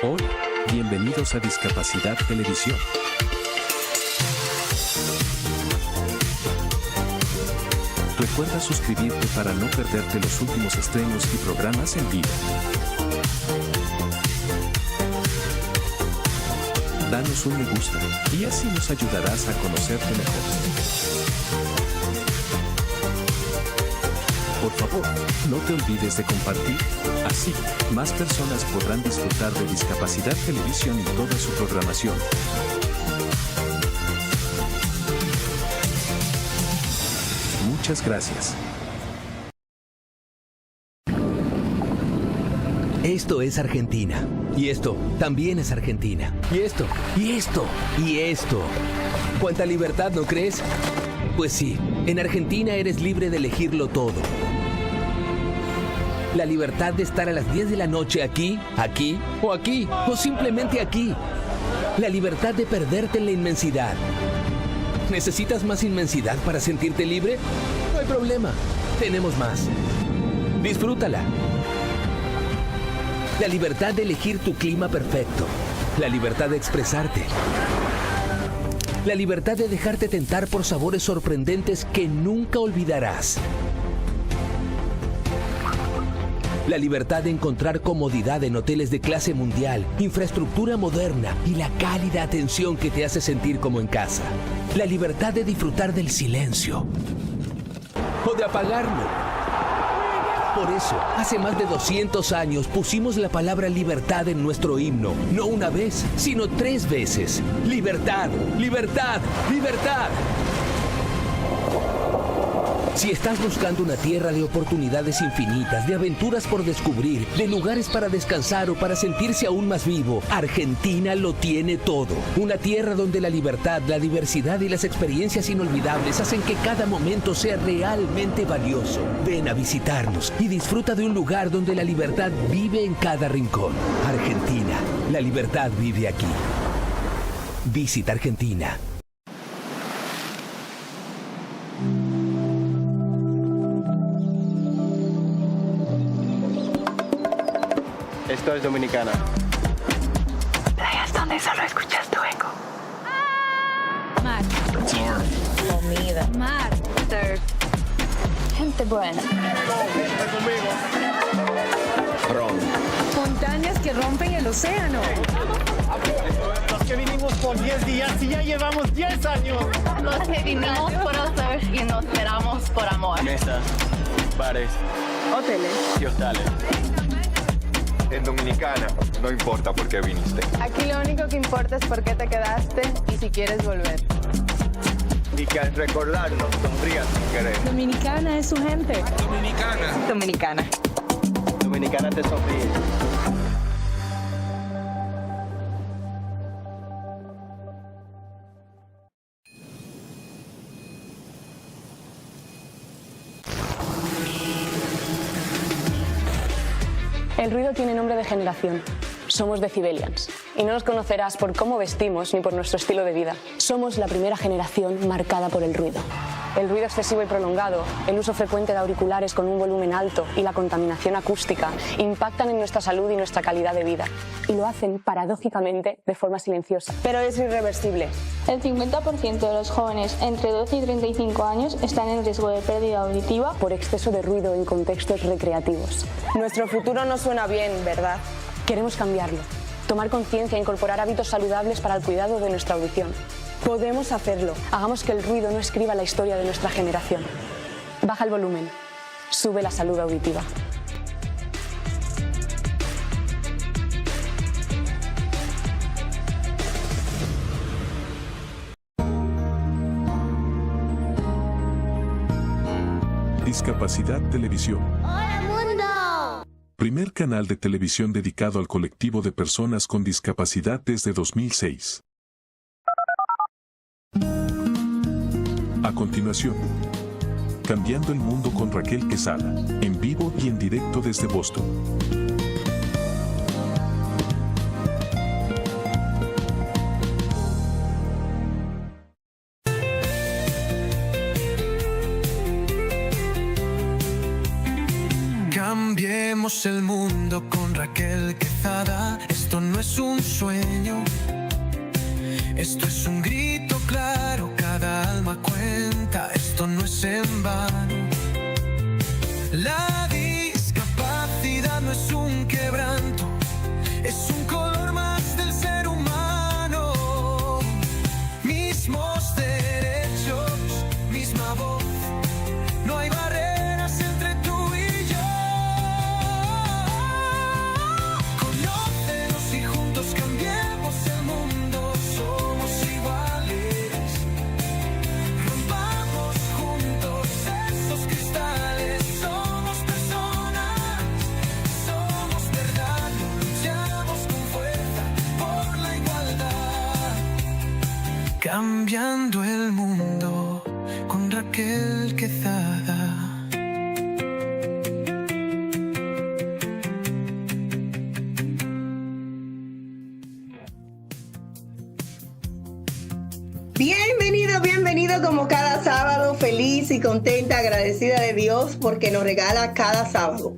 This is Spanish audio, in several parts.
Hola, bienvenidos a Discapacidad Televisión. Recuerda suscribirte para no perderte los últimos estrenos y programas en vivo. Danos un me gusta y así nos ayudarás a conocerte mejor. Por favor, no te olvides de compartir, así más personas podrán disfrutar de Discapacidad Televisión y toda su programación. Muchas gracias. Esto es Argentina. Y esto también es Argentina. Y esto, y esto, y esto. ¿Cuánta libertad, no crees? Pues sí, en Argentina eres libre de elegirlo todo. La libertad de estar a las 10 de la noche aquí, o simplemente aquí. La libertad de perderte en la inmensidad. ¿Necesitas más inmensidad para sentirte libre? No hay problema, tenemos más. Disfrútala. La libertad de elegir tu clima perfecto. La libertad de expresarte. La libertad de dejarte tentar por sabores sorprendentes que nunca olvidarás. La libertad de encontrar comodidad en hoteles de clase mundial, infraestructura moderna y la cálida atención que te hace sentir como en casa. La libertad de disfrutar del silencio o de apagarlo. Por eso, hace más de 200 años pusimos la palabra libertad en nuestro himno. No una vez, sino 3 veces. Libertad, libertad, libertad. Si estás buscando una tierra de oportunidades infinitas, de aventuras por descubrir, de lugares para descansar o para sentirse aún más vivo, Argentina lo tiene todo. Una tierra donde la libertad, la diversidad y las experiencias inolvidables hacen que cada momento sea realmente valioso. Ven a visitarnos y disfruta de un lugar donde la libertad vive en cada rincón. Argentina, la libertad vive aquí. Visita Argentina. Esto es Dominicana. Playas donde solo escuchas tu eco. Mar. Comida. Mar. Surf. Gente buena. Ron. Montañas que rompen el océano. Los que vinimos por 10 días y ya llevamos 10 años. Los que vinimos por hacer y nos quedamos por amor. Mesas, bares Hoteles. y hostales. En Dominicana, no importa por qué viniste. Aquí lo único que importa es por qué te quedaste y si quieres volver. Y que al recordarnos sonrías sin querer. Dominicana es su gente. Dominicana. Dominicana te sonríe. El ruido tiene nombre de generación. Somos Decibelians. Y no nos conocerás por cómo vestimos ni por nuestro estilo de vida. Somos la primera generación marcada por el ruido. El ruido excesivo y prolongado, el uso frecuente de auriculares con un volumen alto y la contaminación acústica impactan en nuestra salud y nuestra calidad de vida. Y lo hacen, paradójicamente, de forma silenciosa. Pero es irreversible. El 50% de los jóvenes entre 12 y 35 años están en riesgo de pérdida auditiva por exceso de ruido en contextos recreativos. Nuestro futuro no suena bien, ¿verdad? Queremos cambiarlo. Tomar conciencia e incorporar hábitos saludables para el cuidado de nuestra audición. Podemos hacerlo. Hagamos que el ruido no escriba la historia de nuestra generación. Baja el volumen. Sube la salud auditiva. Discapacidad Televisión. ¡Hola, mundo! Primer canal de televisión dedicado al colectivo de personas con discapacidad desde 2006. A continuación, Cambiando el Mundo con Raquel Quesada, en vivo y en directo desde Boston. Cambiemos cambiemos el mundo con Raquel Quezada. Esto no es un sueño, esto es un grito claro, cada alma cuenta, esto no es en vano. La discapacidad no es un quebranto, es un color más del ser humano. Mismos derechos, misma voz, no hay barreras entre tú y yo. Conócenos y juntos cambiemos el mundo, somos iguales. Rompamos juntos esos cristales, somos personas, somos verdad, luchamos con fuerza por la igualdad. Cambiando el mundo con Raquel Quezada. Bienvenido como cada sábado, feliz y contenta, agradecida de Dios porque nos regala cada sábado,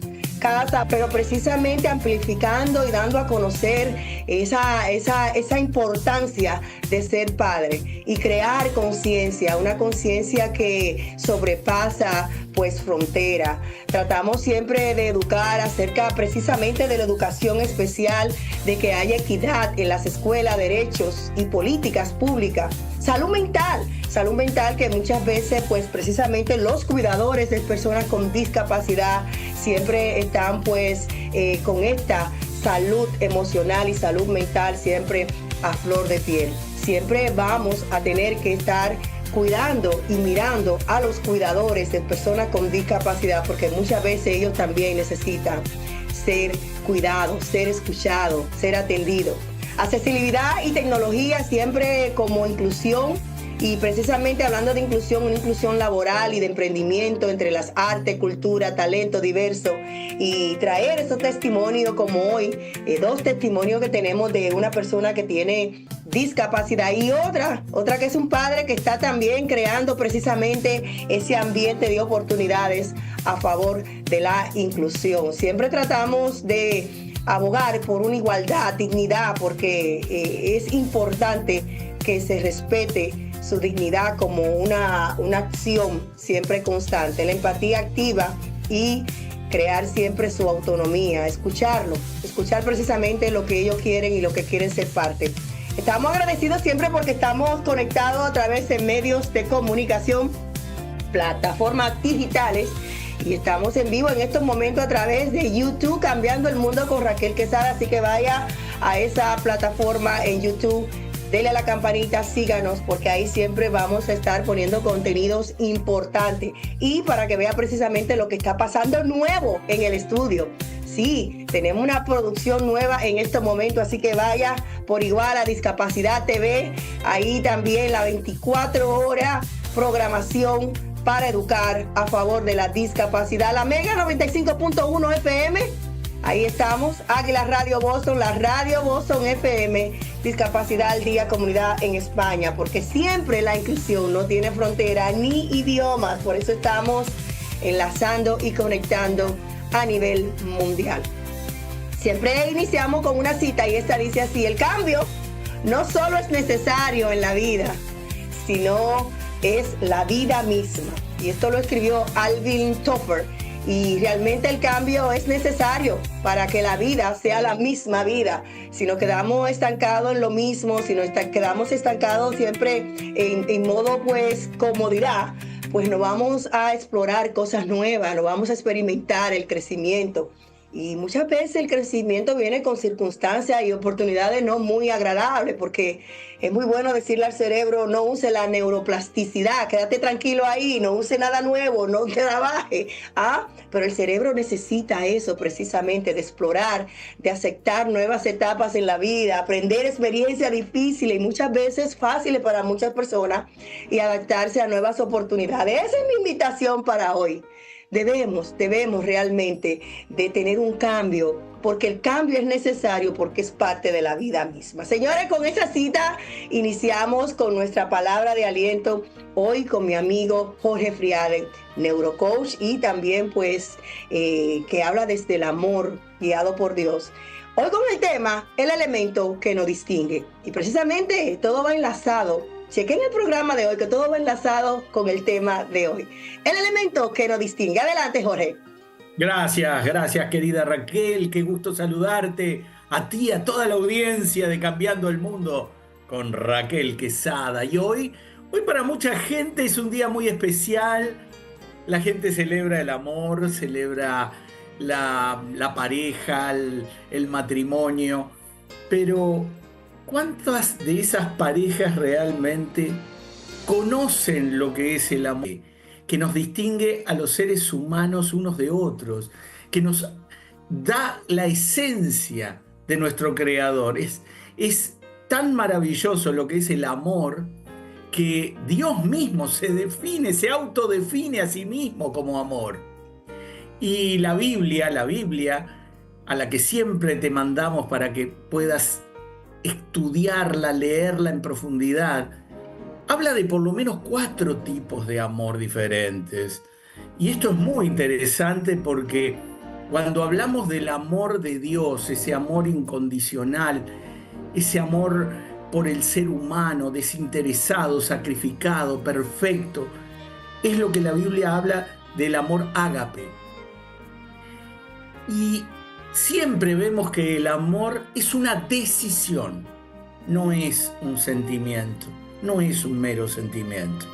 pero precisamente amplificando y dando a conocer esa importancia de ser padre y crear conciencia, una conciencia que sobrepasa pues frontera. Tratamos siempre de educar acerca precisamente de la educación especial, de que haya equidad en las escuelas, derechos y políticas públicas. Salud mental que muchas veces pues precisamente los cuidadores de personas con discapacidad siempre están pues con esta salud emocional y salud mental siempre a flor de piel. Siempre vamos a tener que estar cuidando y mirando a los cuidadores de personas con discapacidad porque muchas veces ellos también necesitan ser cuidados, ser escuchados, ser atendidos. Accesibilidad y tecnología siempre como inclusión y precisamente hablando de inclusión, una inclusión laboral y de emprendimiento entre las artes, cultura, talento diverso y traer esos testimonios como hoy, 2 testimonios que tenemos de una persona que tiene discapacidad y otra que es un padre que está también creando precisamente ese ambiente de oportunidades a favor de la inclusión. Siempre tratamos de abogar por una igualdad, dignidad, porque es importante que se respete su dignidad como una acción siempre constante, la empatía activa y crear siempre su autonomía, escuchar precisamente lo que ellos quieren y lo que quieren ser parte. Estamos agradecidos siempre porque estamos conectados a través de medios de comunicación, plataformas digitales, y estamos en vivo en estos momentos a través de YouTube, Cambiando el Mundo con Raquel Quezada. Así que vaya a esa plataforma en YouTube, dele a la campanita, síganos, porque ahí siempre vamos a estar poniendo contenidos importantes. Y para que vea precisamente lo que está pasando nuevo en el estudio. Sí, tenemos una producción nueva en estos momentos, así que vaya por igual a Discapacidad TV. Ahí también la 24 horas programación para educar a favor de la discapacidad. La Mega 95.1 FM, ahí estamos. Águila Radio Boston, la Radio Boston FM, Discapacidad al Día, Comunidad en España, porque siempre la inclusión no tiene frontera ni idiomas, por eso estamos enlazando y conectando a nivel mundial. Siempre iniciamos con una cita y esta dice así: el cambio no solo es necesario en la vida, sino es la vida misma. Y esto lo escribió Alvin Toffler. Y realmente el cambio es necesario para que la vida sea la misma vida. Si nos quedamos estancados en lo mismo, si nos quedamos estancados siempre en modo pues comodidad, pues no vamos a explorar cosas nuevas, no vamos a experimentar el crecimiento. Y muchas veces el crecimiento viene con circunstancias y oportunidades no muy agradables, porque es muy bueno decirle al cerebro: no use la neuroplasticidad, quédate tranquilo ahí, no use nada nuevo, no te trabaje. Pero el cerebro necesita eso precisamente, de explorar, de aceptar nuevas etapas en la vida, aprender experiencias difíciles y muchas veces fáciles para muchas personas y adaptarse a nuevas oportunidades. Esa es mi invitación para hoy. debemos realmente de tener un cambio, porque el cambio es necesario, porque es parte de la vida misma. Señores, con esta cita iniciamos con nuestra palabra de aliento hoy con mi amigo Jorge Friade, neurocoach, y también pues que habla desde el amor guiado por Dios. Hoy con el tema, el elemento que nos distingue. Y precisamente todo va enlazado. Chequen el programa de hoy, que todo va enlazado con el tema de hoy. El elemento que nos distingue. Adelante, Jorge. Gracias, querida Raquel. Qué gusto saludarte. A ti, a toda la audiencia de Cambiando el Mundo con Raquel Quesada. Y hoy para mucha gente es un día muy especial. La gente celebra el amor, celebra la pareja, el matrimonio. Pero ¿cuántas de esas parejas realmente conocen lo que es el amor? Que nos distingue a los seres humanos unos de otros, que nos da la esencia de nuestro Creador. Es tan maravilloso lo que es el amor, que Dios mismo se autodefine a sí mismo como amor. Y la Biblia, a la que siempre te mandamos para que puedas estudiarla, leerla en profundidad, habla de por lo menos 4 tipos de amor diferentes. Y esto es muy interesante porque cuando hablamos del amor de Dios, ese amor incondicional, ese amor por el ser humano, desinteresado, sacrificado, perfecto, es lo que la Biblia habla del amor ágape. Y siempre vemos que el amor es una decisión, no es un sentimiento. No es un mero sentimiento.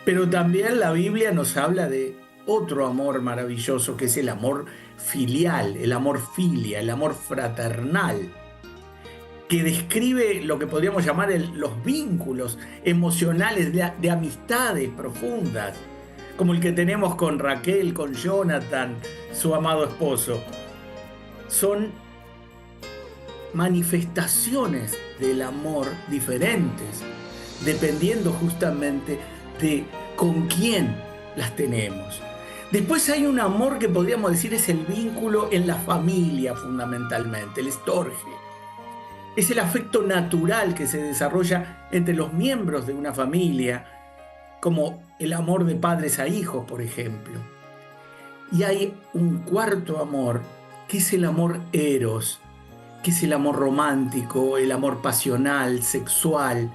Pero también la Biblia nos habla de otro amor maravilloso, que es el amor filial, el amor filia, el amor fraternal, que describe lo que podríamos llamar los vínculos emocionales de amistades profundas, como el que tenemos con Raquel, con Jonathan, su amado esposo. Son manifestaciones del amor diferentes, dependiendo justamente de con quién las tenemos. Después hay un amor que podríamos decir es el vínculo en la familia, fundamentalmente, el storge. Es el afecto natural que se desarrolla entre los miembros de una familia, como el amor de padres a hijos, por ejemplo. Y hay un cuarto amor, que es el amor eros, que es el amor romántico, el amor pasional, sexual,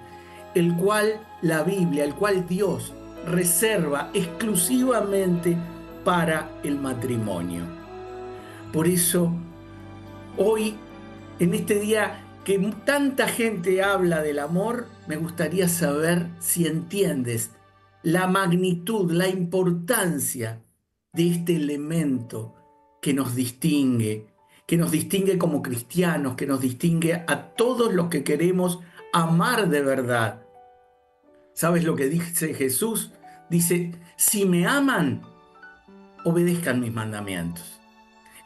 el cual la Biblia, el cual Dios reserva exclusivamente para el matrimonio. Por eso, hoy, en este día que tanta gente habla del amor, me gustaría saber si entiendes la magnitud, la importancia de este elemento que nos distingue como cristianos, que nos distingue a todos los que queremos amar de verdad. ¿Sabes lo que dice Jesús? Dice, si me aman, obedezcan mis mandamientos.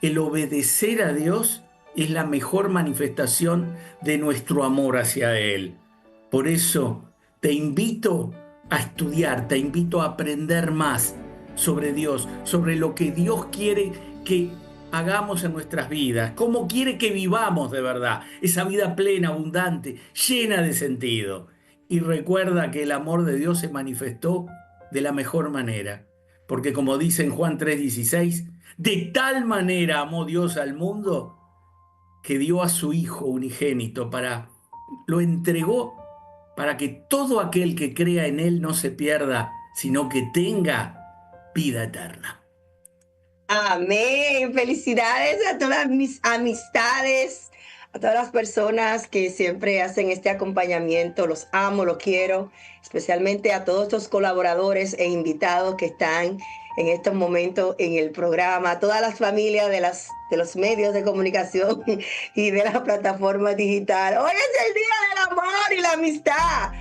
El obedecer a Dios es la mejor manifestación de nuestro amor hacia Él. Por eso te invito a estudiar, te invito a aprender más sobre Dios, sobre lo que Dios quiere que hagamos en nuestras vidas, cómo quiere que vivamos de verdad, esa vida plena, abundante, llena de sentido. Y recuerda que el amor de Dios se manifestó de la mejor manera, porque como dice en Juan 3:16, de tal manera amó Dios al mundo que dio a su Hijo unigénito, lo entregó para que todo aquel que crea en Él no se pierda, sino que tenga vida eterna. Amén. Felicidades a todas mis amistades, a todas las personas que siempre hacen este acompañamiento. Los amo, los quiero, especialmente a todos estos colaboradores e invitados que están en estos momentos en el programa, a todas las familias de los medios de comunicación y de las plataformas digitales. Hoy es el Día del Amor y la Amistad.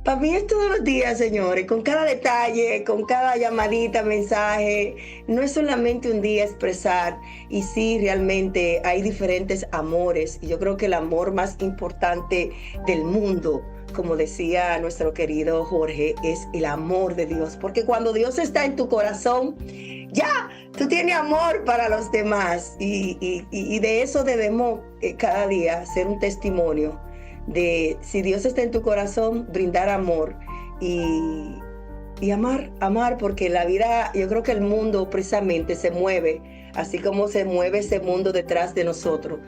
Para mí es todos los días, señores, con cada detalle, con cada llamadita, mensaje. No es solamente un día expresar, y sí, realmente hay diferentes amores. Y yo creo que el amor más importante del mundo como decía nuestro querido Jorge, es el amor de Dios. Porque cuando Dios está en tu corazón, ya, tú tienes amor para los demás. Y de eso debemos cada día ser un testimonio. De si Dios está en tu corazón, brindar amor y amar, porque la vida, yo creo que el mundo precisamente se mueve, así como se mueve ese mundo detrás de nosotros.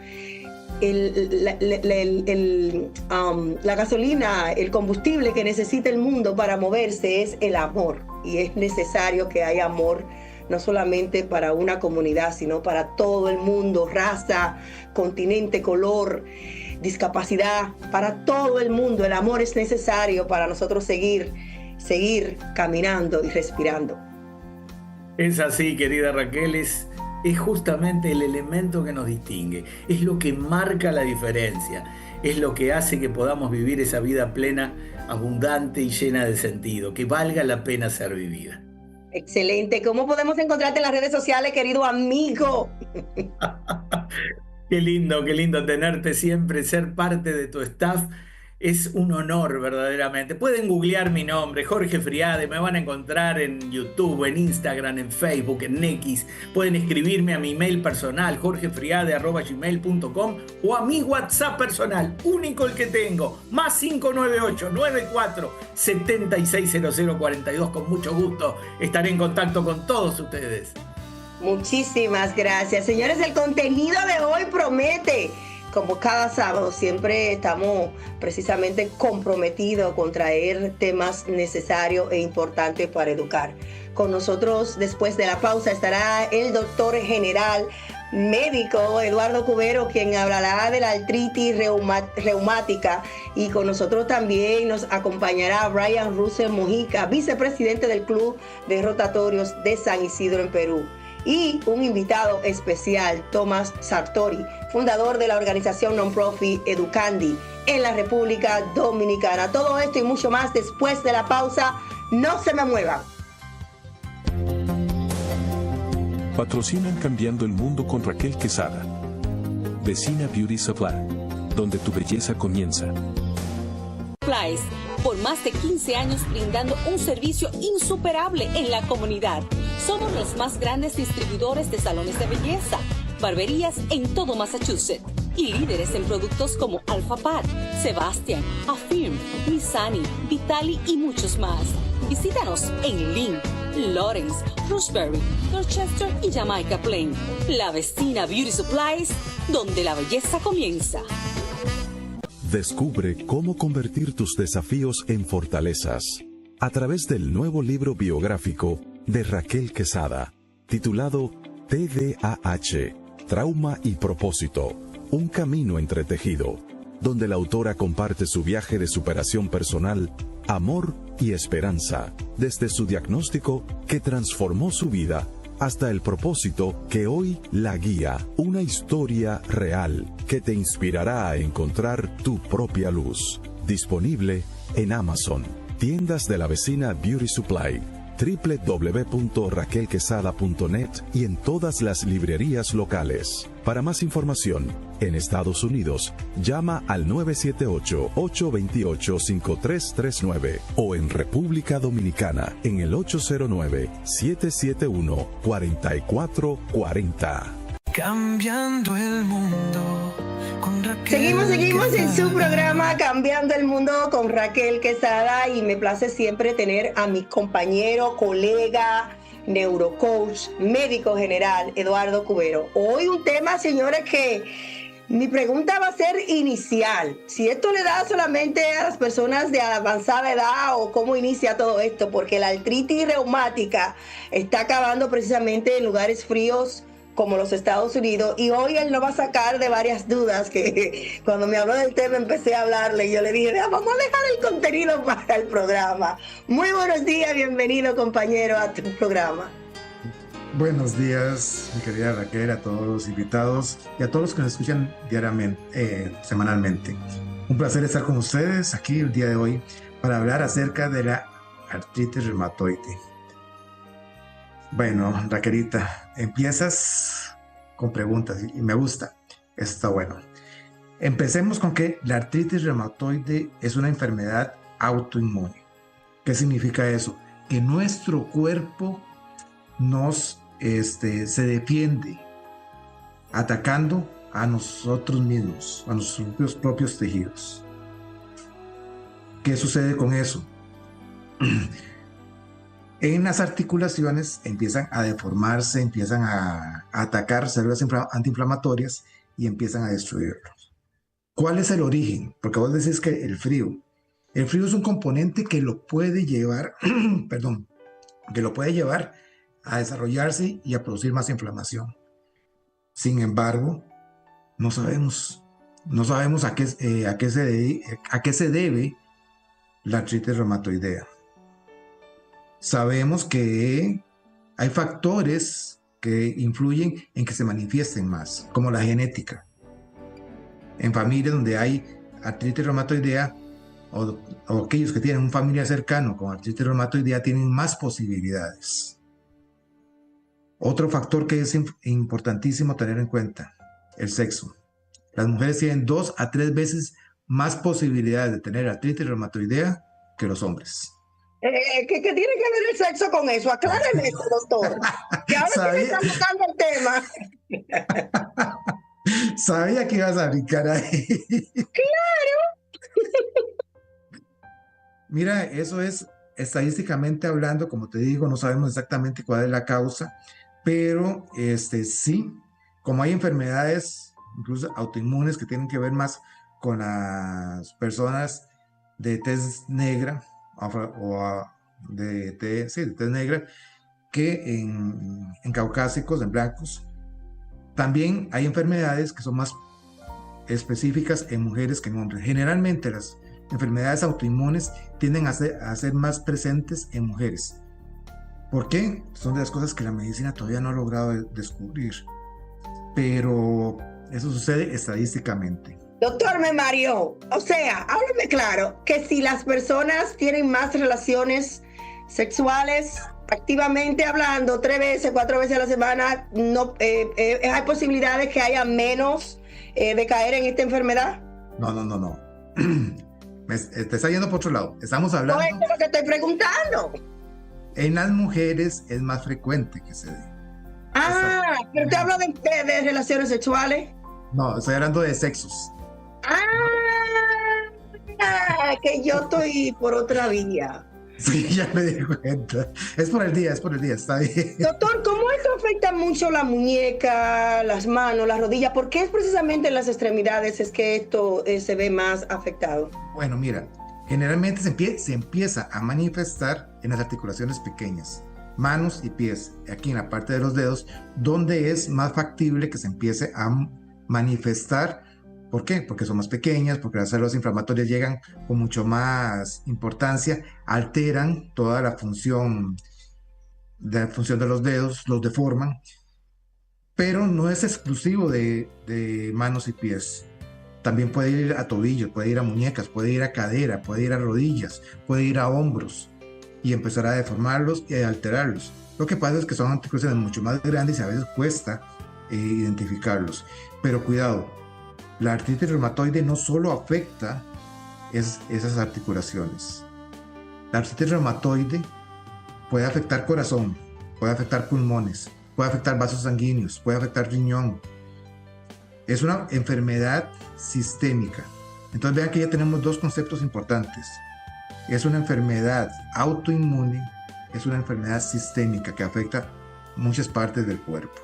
La gasolina, el combustible que necesita el mundo para moverse es el amor, y es necesario que haya amor no solamente para una comunidad, sino para todo el mundo, raza, continente, color, discapacidad, para todo el mundo. El amor es necesario para nosotros seguir caminando y respirando. Es así, querida Raquel, es justamente el elemento que nos distingue, es lo que marca la diferencia, es lo que hace que podamos vivir esa vida plena, abundante y llena de sentido, que valga la pena ser vivida. Excelente. ¿Cómo podemos encontrarte en las redes sociales, querido amigo? Qué lindo tenerte siempre, ser parte de tu staff. Es un honor verdaderamente. Pueden googlear mi nombre, Jorge Friade, me van a encontrar en YouTube, en Instagram, en Facebook, en X. Pueden escribirme a mi email personal, jorgefriade@gmail.com, o a mi WhatsApp personal, único el que tengo, más 598-94-760042. Con mucho gusto estaré en contacto con todos ustedes. Muchísimas gracias. Señores, el contenido de hoy promete. Como cada sábado, siempre estamos precisamente comprometidos con traer temas necesarios e importantes para educar. Con nosotros, después de la pausa, estará el doctor general médico Eduardo Cubero, quien hablará de la artritis reumática, y con nosotros también nos acompañará Brian Russell Mojica, vicepresidente del Club de Rotatorios de San Isidro en Perú. Y un invitado especial, Tomás Sartori, fundador de la organización non-profit Educandi en la República Dominicana. Todo esto y mucho más después de la pausa. No se me muevan. Patrocinan Cambiando el Mundo con Raquel Quesada. Vecina Beauty Supply, donde tu belleza comienza. Por más de 15 años brindando un servicio insuperable en la comunidad. Somos los más grandes distribuidores de salones de belleza, barberías en todo Massachusetts y líderes en productos como Alpha Pat, Sebastian, Affirm, Missani, Vitali y muchos más. Visítanos en Lynn, Lawrence, Roxbury, Dorchester y Jamaica Plain. La Vecina Beauty Supplies, donde la belleza comienza. Descubre cómo convertir tus desafíos en fortalezas a través del nuevo libro biográfico de Raquel Quesada, titulado TDAH, Trauma y Propósito, un camino entretejido, donde la autora comparte su viaje de superación personal, amor y esperanza, desde su diagnóstico que transformó su vida hasta el propósito que hoy la guía, una historia real que te inspirará a encontrar tu propia luz. Disponible en Amazon, tiendas de la Vecina Beauty Supply, www.raquelquesada.net y en todas las librerías locales. Para más información, en Estados Unidos, llama al 978-828-5339 o en República Dominicana en el 809-771-4440. Cambiando el mundo con Raquel. Seguimos en su programa Cambiando el Mundo con Raquel Quesada, y me place siempre tener a mi compañero, colega, neurocoach, médico general, Eduardo Cubero. Hoy un tema, señores, que mi pregunta va a ser inicial. Si esto le da solamente a las personas de avanzada edad o cómo inicia todo esto, porque la artritis reumática está acabando precisamente en lugares fríos como los Estados Unidos, y hoy él nos va a sacar de varias dudas que cuando me habló del tema empecé a hablarle y yo le dije, vamos a dejar el contenido para el programa. Muy buenos días, bienvenido compañero a tu programa. Buenos días, mi querida Raquel, a todos los invitados y a todos los que nos escuchan diariamente, semanalmente. Un placer estar con ustedes aquí el día de hoy para hablar acerca de la artritis reumatoide. Bueno, Raquelita, empiezas con preguntas y me gusta, está bueno. Empecemos con que la artritis reumatoide es una enfermedad autoinmune. ¿Qué significa eso? Que nuestro cuerpo se defiende atacando a nosotros mismos, a nuestros propios tejidos. ¿Qué sucede con eso? En las articulaciones empiezan a deformarse, empiezan a atacar células antiinflamatorias y empiezan a destruirlos. ¿Cuál es el origen? Porque vos decís que el frío es un componente que lo puede llevar, que lo puede llevar a desarrollarse y a producir más inflamación. Sin embargo, no sabemos a qué se debe la artritis reumatoidea. Sabemos que hay factores que influyen en que se manifiesten más, como la genética. En familias donde hay artritis reumatoidea o aquellos que tienen un familiar cercano con artritis reumatoidea tienen más posibilidades. Otro factor que es importantísimo tener en cuenta, el sexo. Las mujeres tienen 2 a 3 veces más posibilidades de tener artritis reumatoidea que los hombres. ¿Qué tiene que ver el sexo con eso? Acláreme eso, doctor. Que ahora que están buscando el tema. Sabía que ibas a brincar ahí. ¡Claro! Mira, eso es estadísticamente hablando, como te digo, no sabemos exactamente cuál es la causa, pero sí, como hay enfermedades, incluso autoinmunes, que tienen que ver más con las personas de tez negra, de tez negra, que en caucásicos, en blancos. También hay enfermedades que son más específicas en mujeres que en hombres. Generalmente las enfermedades autoinmunes tienden a ser más presentes en mujeres. ¿Por qué? Son de las cosas que la medicina todavía no ha logrado descubrir. Pero eso sucede estadísticamente. Doctor, me mareó. O sea, háblame claro, que si las personas tienen más relaciones sexuales, activamente hablando, 3 veces, 4 veces a la semana, no, ¿hay posibilidades que haya menos de caer en esta enfermedad? No. Te está yendo por otro lado. Estamos hablando... No, es lo que estoy preguntando. En las mujeres es más frecuente que se dé. Pero te hablo de relaciones sexuales. No, estoy hablando de sexos. Que yo estoy por otra vía. Sí, ya me di cuenta. Es por el día, está bien. Doctor, ¿cómo esto afecta mucho la muñeca, las manos, las rodillas? ¿Por qué es precisamente en las extremidades es que esto se ve más afectado? Bueno, mira, generalmente se empieza a manifestar en las articulaciones pequeñas, manos y pies, aquí en la parte de los dedos, donde es más factible que se empiece a manifestar. ¿Por qué? Porque son más pequeñas, porque las células inflamatorias llegan con mucho más importancia, alteran toda la función de los dedos, los deforman, pero no es exclusivo de manos y pies. También puede ir a tobillos, puede ir a muñecas, puede ir a cadera, puede ir a rodillas, puede ir a hombros y empezar a deformarlos y a alterarlos. Lo que pasa es que son articulaciones mucho más grandes y a veces cuesta identificarlos. Pero cuidado, la artritis reumatoide no solo afecta esas articulaciones. La artritis reumatoide puede afectar corazón, puede afectar pulmones, puede afectar vasos sanguíneos, puede afectar riñón. Es una enfermedad sistémica. Entonces vean que ya tenemos 2 conceptos importantes. Es una enfermedad autoinmune, es una enfermedad sistémica que afecta muchas partes del cuerpo.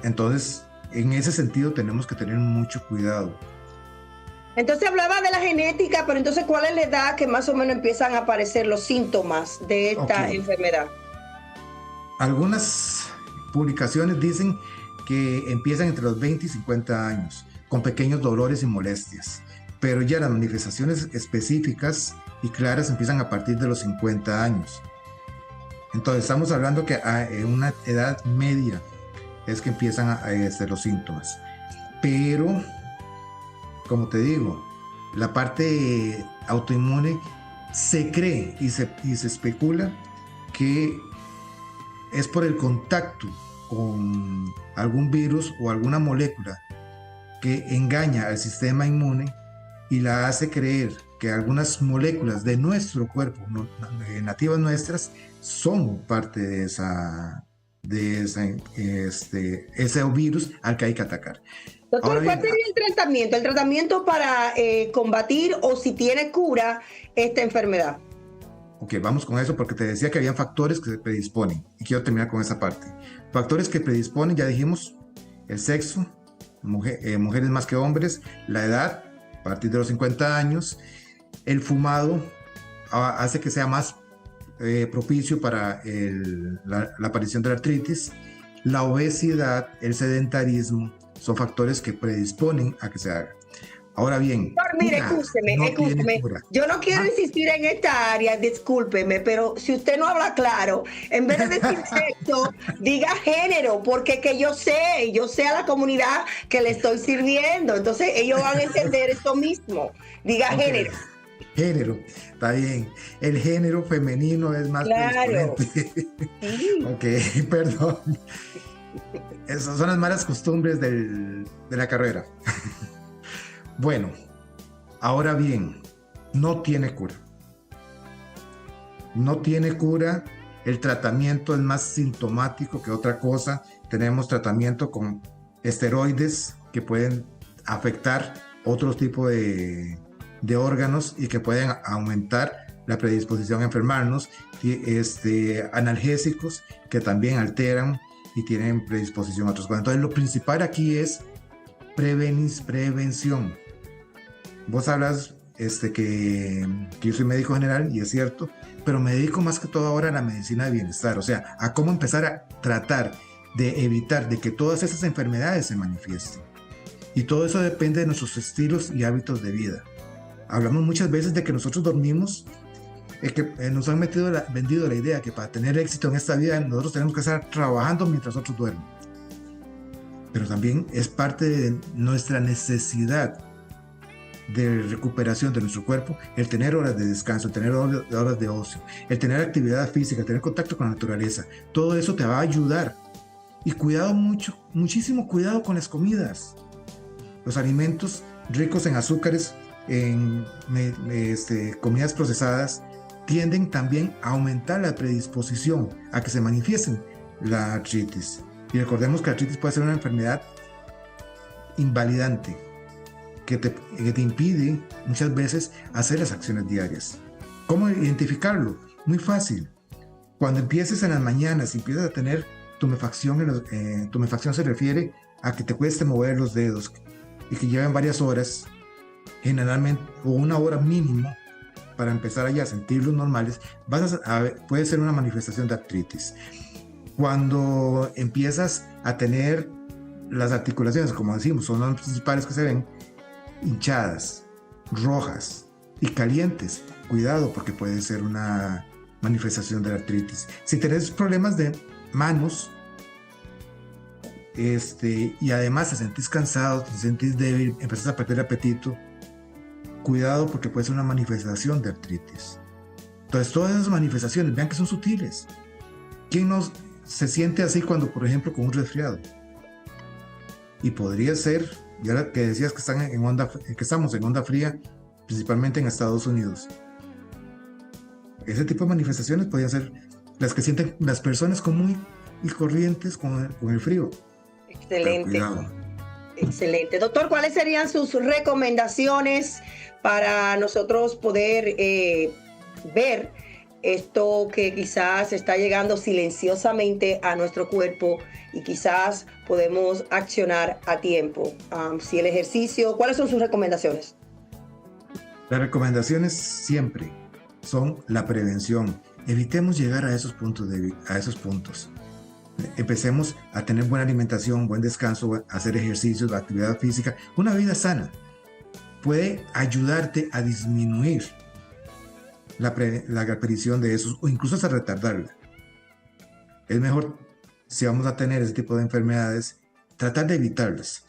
Entonces, en ese sentido tenemos que tener mucho cuidado. Entonces hablaba de la genética, pero entonces ¿cuál es la edad que más o menos empiezan a aparecer los síntomas de esta enfermedad? Algunas publicaciones dicen que empiezan entre los 20 y 50 años, con pequeños dolores y molestias, pero ya las manifestaciones específicas y claras empiezan a partir de los 50 años. Entonces estamos hablando que en una edad media es que empiezan a ser los síntomas. Pero, como te digo, la parte autoinmune se cree y se especula que es por el contacto con algún virus o alguna molécula que engaña al sistema inmune y la hace creer que algunas moléculas de nuestro cuerpo, nativas nuestras, son parte de ese virus al que hay que atacar. Doctor, Ahora bien, ¿cuál sería el tratamiento? El tratamiento para combatir o si tiene cura esta enfermedad. Ok, vamos con eso porque te decía que había factores que se predisponen y quiero terminar con esa parte. Factores que predisponen, ya dijimos, el sexo, mujeres más que hombres, la edad, a partir de los 50 años, el fumado hace que sea más propicio para la aparición de la artritis, la obesidad, el sedentarismo, son factores que predisponen a que se haga. Ahora bien, mire, escúcheme. Yo no quiero insistir en esta área, discúlpeme, pero si usted no habla claro, en vez de decir sexo, diga género, porque que yo sé a la comunidad que le estoy sirviendo, entonces ellos van a entender eso mismo. Diga género. Género, está bien. El género femenino es más predisponente. Sí. Ok, perdón. Esas son las malas costumbres de la carrera. Bueno, ahora bien, no tiene cura. No tiene cura. El tratamiento es más sintomático que otra cosa. Tenemos tratamiento con esteroides que pueden afectar otro tipo de órganos y que pueden aumentar la predisposición a enfermarnos. Analgésicos que también alteran y tienen predisposición a otras cosas. Entonces, lo principal aquí es prevención. Vos hablas que yo soy médico general y es cierto, pero me dedico más que todo ahora a la medicina de bienestar, o sea, a cómo empezar a tratar de evitar de que todas esas enfermedades se manifiesten. Y todo eso depende de nuestros estilos y hábitos de vida. Hablamos muchas veces de que nosotros dormimos, nos han vendido la idea que para tener éxito en esta vida nosotros tenemos que estar trabajando mientras otros duermen. Pero también es parte de nuestra necesidad de recuperación de nuestro cuerpo, el tener horas de descanso, el tener horas de ocio, el tener actividad física, el tener contacto con la naturaleza. Todo eso te va a ayudar. Y muchísimo cuidado con las comidas. Los alimentos ricos en azúcares, en comidas procesadas, tienden también a aumentar la predisposición a que se manifiesten la artritis. Y recordemos que la artritis puede ser una enfermedad invalidante que te impide muchas veces hacer las acciones diarias. ¿Cómo identificarlo? Muy fácil. Cuando empieces en las mañanas y empiezas a tener tumefacción, tumefacción se refiere a que te cueste mover los dedos y que lleven varias horas, generalmente, o una hora mínimo, para empezar a sentirlos normales, puede ser una manifestación de artritis. Cuando empiezas a tener las articulaciones, como decimos, son las principales que se ven, hinchadas, rojas y calientes, cuidado porque puede ser una manifestación de la artritis. Si tenés problemas de manos y además te sentís cansado, te sentís débil, empezás a perder apetito, cuidado porque puede ser una manifestación de artritis. Entonces todas esas manifestaciones, vean que son sutiles. ¿Quién no se siente así cuando, por ejemplo, con un resfriado? Y podría ser, ya que decías que estamos en onda fría, principalmente en Estados Unidos. Ese tipo de manifestaciones podrían ser las que sienten las personas comunes y corrientes con el frío. Excelente. Excelente. Doctor, ¿cuáles serían sus recomendaciones para nosotros poder ver esto que quizás está llegando silenciosamente a nuestro cuerpo y quizás podemos accionar a tiempo? Si el ejercicio, ¿cuáles son sus recomendaciones? Las recomendaciones siempre son la prevención. Evitemos llegar a esos puntos. Empecemos a tener buena alimentación, buen descanso, hacer ejercicios, actividad física. Una vida sana puede ayudarte a disminuir la aparición de esos o incluso hasta retardarla. Es mejor, si vamos a tener ese tipo de enfermedades, tratar de evitarlas.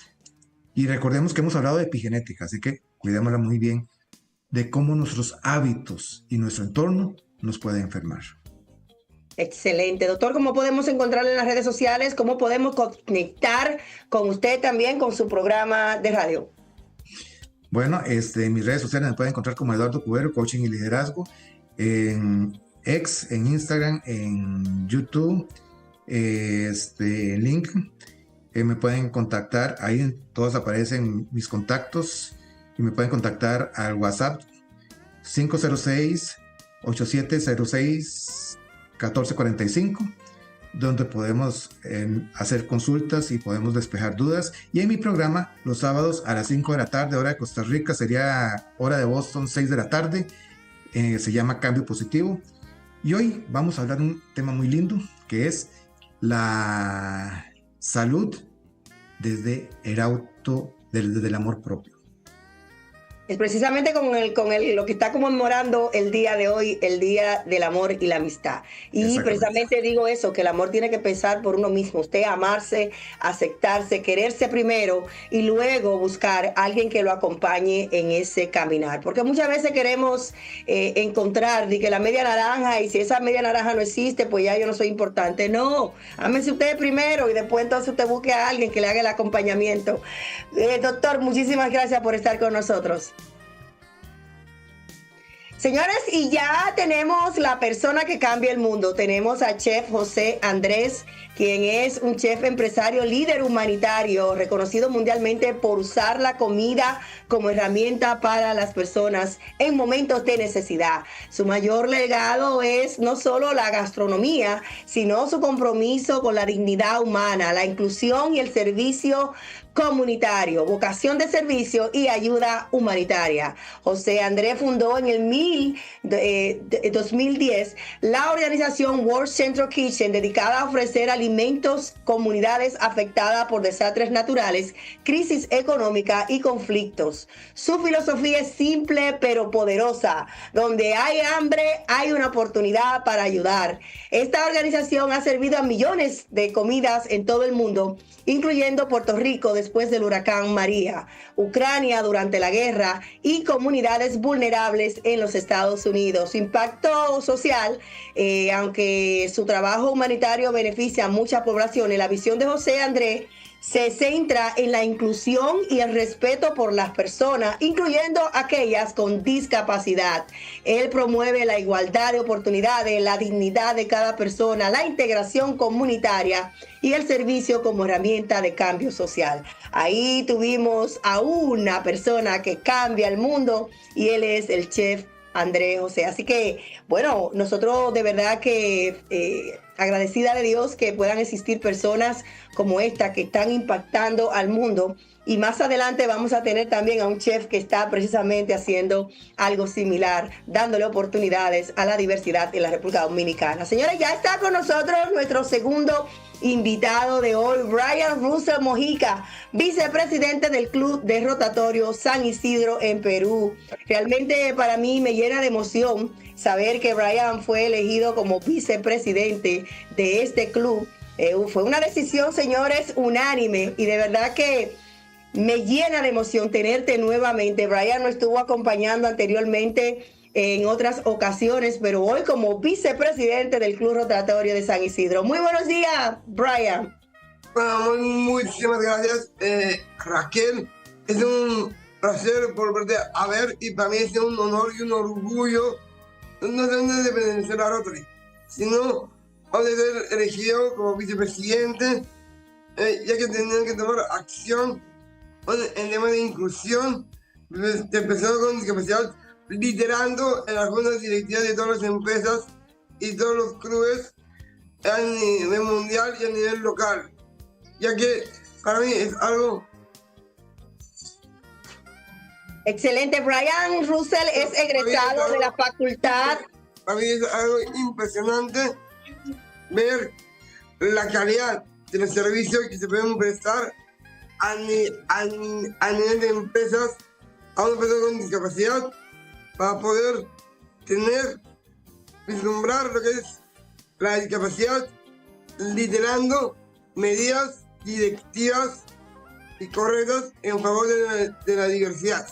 Y recordemos que hemos hablado de epigenética, así que cuidémosla muy bien de cómo nuestros hábitos y nuestro entorno nos pueden enfermar. Excelente. Doctor, ¿cómo podemos encontrarle en las redes sociales? ¿Cómo podemos conectar con usted también con su programa de radio? Bueno, en mis redes sociales me pueden encontrar como Eduardo Cubero, Coaching y Liderazgo, en X, en Instagram, en YouTube, en LinkedIn. Me pueden contactar, ahí todos aparecen mis contactos y me pueden contactar al WhatsApp 506-8706-1445, donde podemos hacer consultas y podemos despejar dudas. Y en mi programa, los sábados a las 5 de la tarde, hora de Costa Rica, sería hora de Boston, 6 de la tarde, se llama Cambio Positivo. Y hoy vamos a hablar de un tema muy lindo, que es la salud desde el amor propio. Es precisamente con lo que está conmemorando el día de hoy, el Día del Amor y la Amistad. Y precisamente digo eso, que el amor tiene que empezar por uno mismo. Usted amarse, aceptarse, quererse primero y luego buscar a alguien que lo acompañe en ese caminar. Porque muchas veces queremos encontrar que la media naranja, y si esa media naranja no existe, pues ya yo no soy importante. No, ámese usted primero y después entonces usted busque a alguien que le haga el acompañamiento. Doctor, muchísimas gracias por estar con nosotros. Señores, y ya tenemos la persona que cambia el mundo. Tenemos a Chef José Andrés, quien es un chef empresario, líder humanitario, reconocido mundialmente por usar la comida como herramienta para las personas en momentos de necesidad. Su mayor legado es no solo la gastronomía, sino su compromiso con la dignidad humana, la inclusión y el servicio comunitario, vocación de servicio y ayuda humanitaria. José Andrés fundó en el 2010 la organización World Central Kitchen, dedicada a ofrecer alimentos a comunidades afectadas por desastres naturales, crisis económica y conflictos. Su filosofía es simple pero poderosa. Donde hay hambre, hay una oportunidad para ayudar. Esta organización ha servido a millones de comidas en todo el mundo, incluyendo Puerto Rico después del huracán María, Ucrania durante la guerra y comunidades vulnerables en los Estados Unidos. Su impacto social, aunque su trabajo humanitario beneficia a muchas poblaciones, la visión de José Andrés se centra en la inclusión y el respeto por las personas, incluyendo aquellas con discapacidad. Él promueve la igualdad de oportunidades, la dignidad de cada persona, la integración comunitaria y el servicio como herramienta de cambio social. Ahí tuvimos a una persona que cambia el mundo y él es el chef Andrés José. Así que, bueno, nosotros de verdad que agradecida de Dios que puedan existir personas como esta que están impactando al mundo. Y más adelante vamos a tener también a un chef que está precisamente haciendo algo similar, dándole oportunidades a la diversidad en la República Dominicana. Señores, ya está con nosotros nuestro segundo invitado de hoy, Brian Russell Mojica, vicepresidente del Club de Rotatorio San Isidro en Perú. Realmente para mí me llena de emoción saber que Brian fue elegido como vicepresidente de este club. Fue una decisión, señores, unánime, y de verdad que me llena de emoción tenerte nuevamente. Brian nos estuvo acompañando anteriormente en otras ocasiones, pero hoy como vicepresidente del Club Rotatorio de San Isidro. Muy buenos días, Brian. Bueno, muchísimas gracias, Raquel. Es un placer volverte a ver y para mí es un honor y un orgullo no solamente de pertenecer a Rotary, sino de ser elegido como vicepresidente, ya que tenían que tomar acción en temas de inclusión de personas con discapacidad, liderando en las juntas directivas de todas las empresas y todos los clubes a nivel mundial y a nivel local, ya que para mí es algo... Excelente. Brian Russell es egresado de la facultad. Para mí es algo impresionante ver la calidad de los servicios que se pueden prestar a nivel de empresas a una persona con discapacidad, para poder vislumbrar lo que es la discapacidad, liderando medidas directivas y correctas en favor de la diversidad.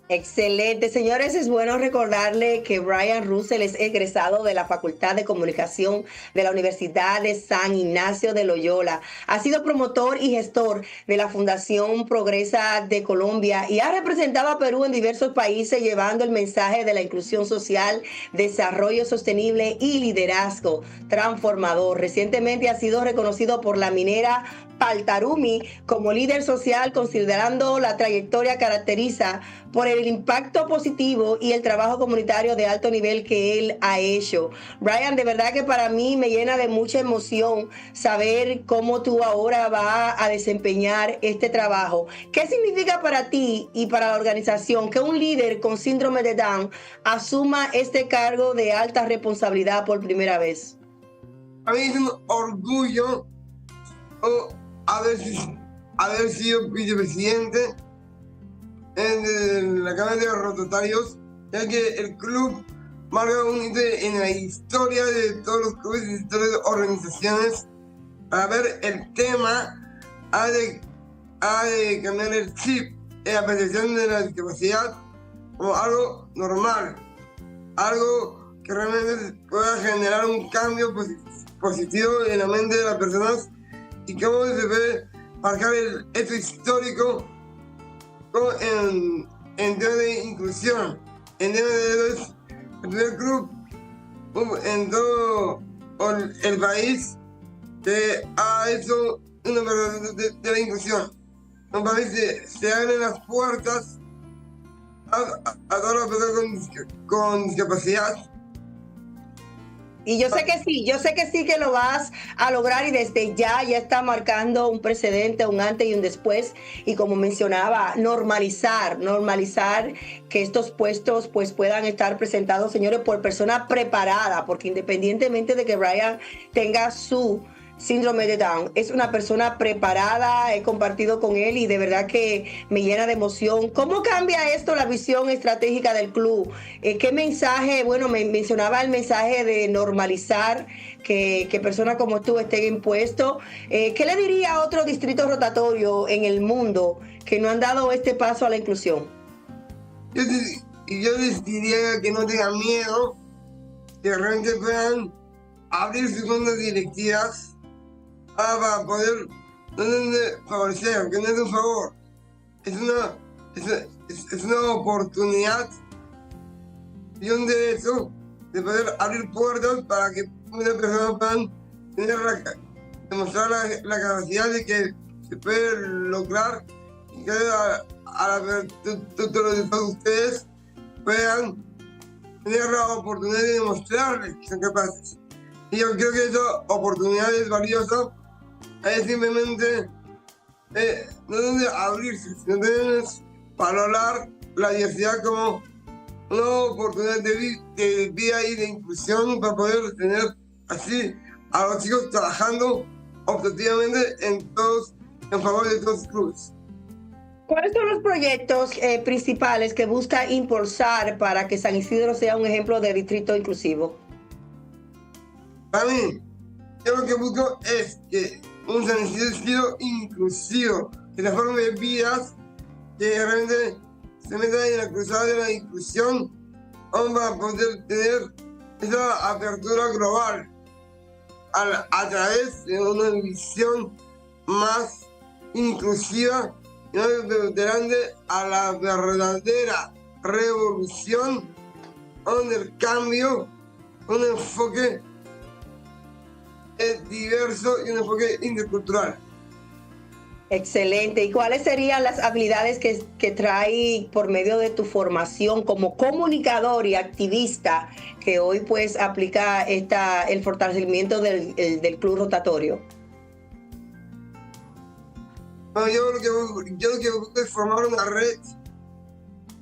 Excelente, señores, es bueno recordarle que Brian Russell es egresado de la Facultad de Comunicación de la Universidad de San Ignacio de Loyola. Ha sido promotor y gestor de la Fundación Progresa de Colombia y ha representado a Perú en diversos países llevando el mensaje de la inclusión social, desarrollo sostenible y liderazgo transformador. Recientemente ha sido reconocido por la minera Paltarumi como líder social, considerando la trayectoria caracteriza por el impacto positivo y el trabajo comunitario de alto nivel que él ha hecho. Brian, de verdad que para mí me llena de mucha emoción saber cómo tú ahora vas a desempeñar este trabajo. ¿Qué significa para ti y para la organización que un líder con síndrome de Down asuma este cargo de alta responsabilidad por primera vez? A mí es un orgullo haber sido vicepresidente en la Cámara de Rotatarios, ya que el club marca un hito en la historia de todos los clubes y de todas las organizaciones. Para ver el tema, ha de cambiar el chip en la percepción de la discapacidad como algo normal, algo que realmente pueda generar un cambio positivo en la mente de las personas, y cómo se puede marcar el hecho histórico en tema de inclusión, en tema de el primer club en todo el país que ha hecho una verdad de la inclusión. Un país que se abren las puertas a todas las personas con discapacidad. Y yo sé que sí que lo vas a lograr, y desde ya está marcando un precedente, un antes y un después. Y como mencionaba, normalizar que estos puestos pues puedan estar presentados, señores, por personas preparadas, porque independientemente de que Brian tenga su síndrome de Down, es una persona preparada, he compartido con él y de verdad que me llena de emoción. ¿Cómo cambia esto la visión estratégica del club? ¿Qué mensaje? Bueno, me mencionaba el mensaje de normalizar que personas como tú estén en puesto. ¿Qué le diría a otro distrito rotatorio en el mundo que no han dado este paso a la inclusión? Yo les diría que no tengan miedo, que realmente puedan abrir sus juntas directivas para poder favorecer, que no es un favor, es una oportunidad y un derecho de poder abrir puertas para que muchas personas puedan demostrar la capacidad de que se puede lograr, y que todos ustedes puedan tener la oportunidad de demostrarles que son capaces. Y yo creo que esa oportunidad es valiosa. Es simplemente no debe abrirse, sino debemos valorar la diversidad como una oportunidad de vida y de inclusión, para poder tener así a los chicos trabajando objetivamente en favor de todos los clubes. ¿Cuáles son los proyectos principales que busca impulsar para que San Isidro sea un ejemplo de distrito inclusivo? Para mí, yo lo que busco es que un San Isidro inclusivo, que transforme vidas, que realmente se metan en la cruzada de la inclusión, para poder tener esa apertura global a través de una visión más inclusiva, y no delante a la verdadera revolución, donde el cambio, un enfoque es diverso y un enfoque intercultural. Excelente. ¿Y cuáles serían las habilidades que trae por medio de tu formación como comunicador y activista que hoy pues aplica el fortalecimiento del club rotatorio? Bueno, yo lo que busco es formar una red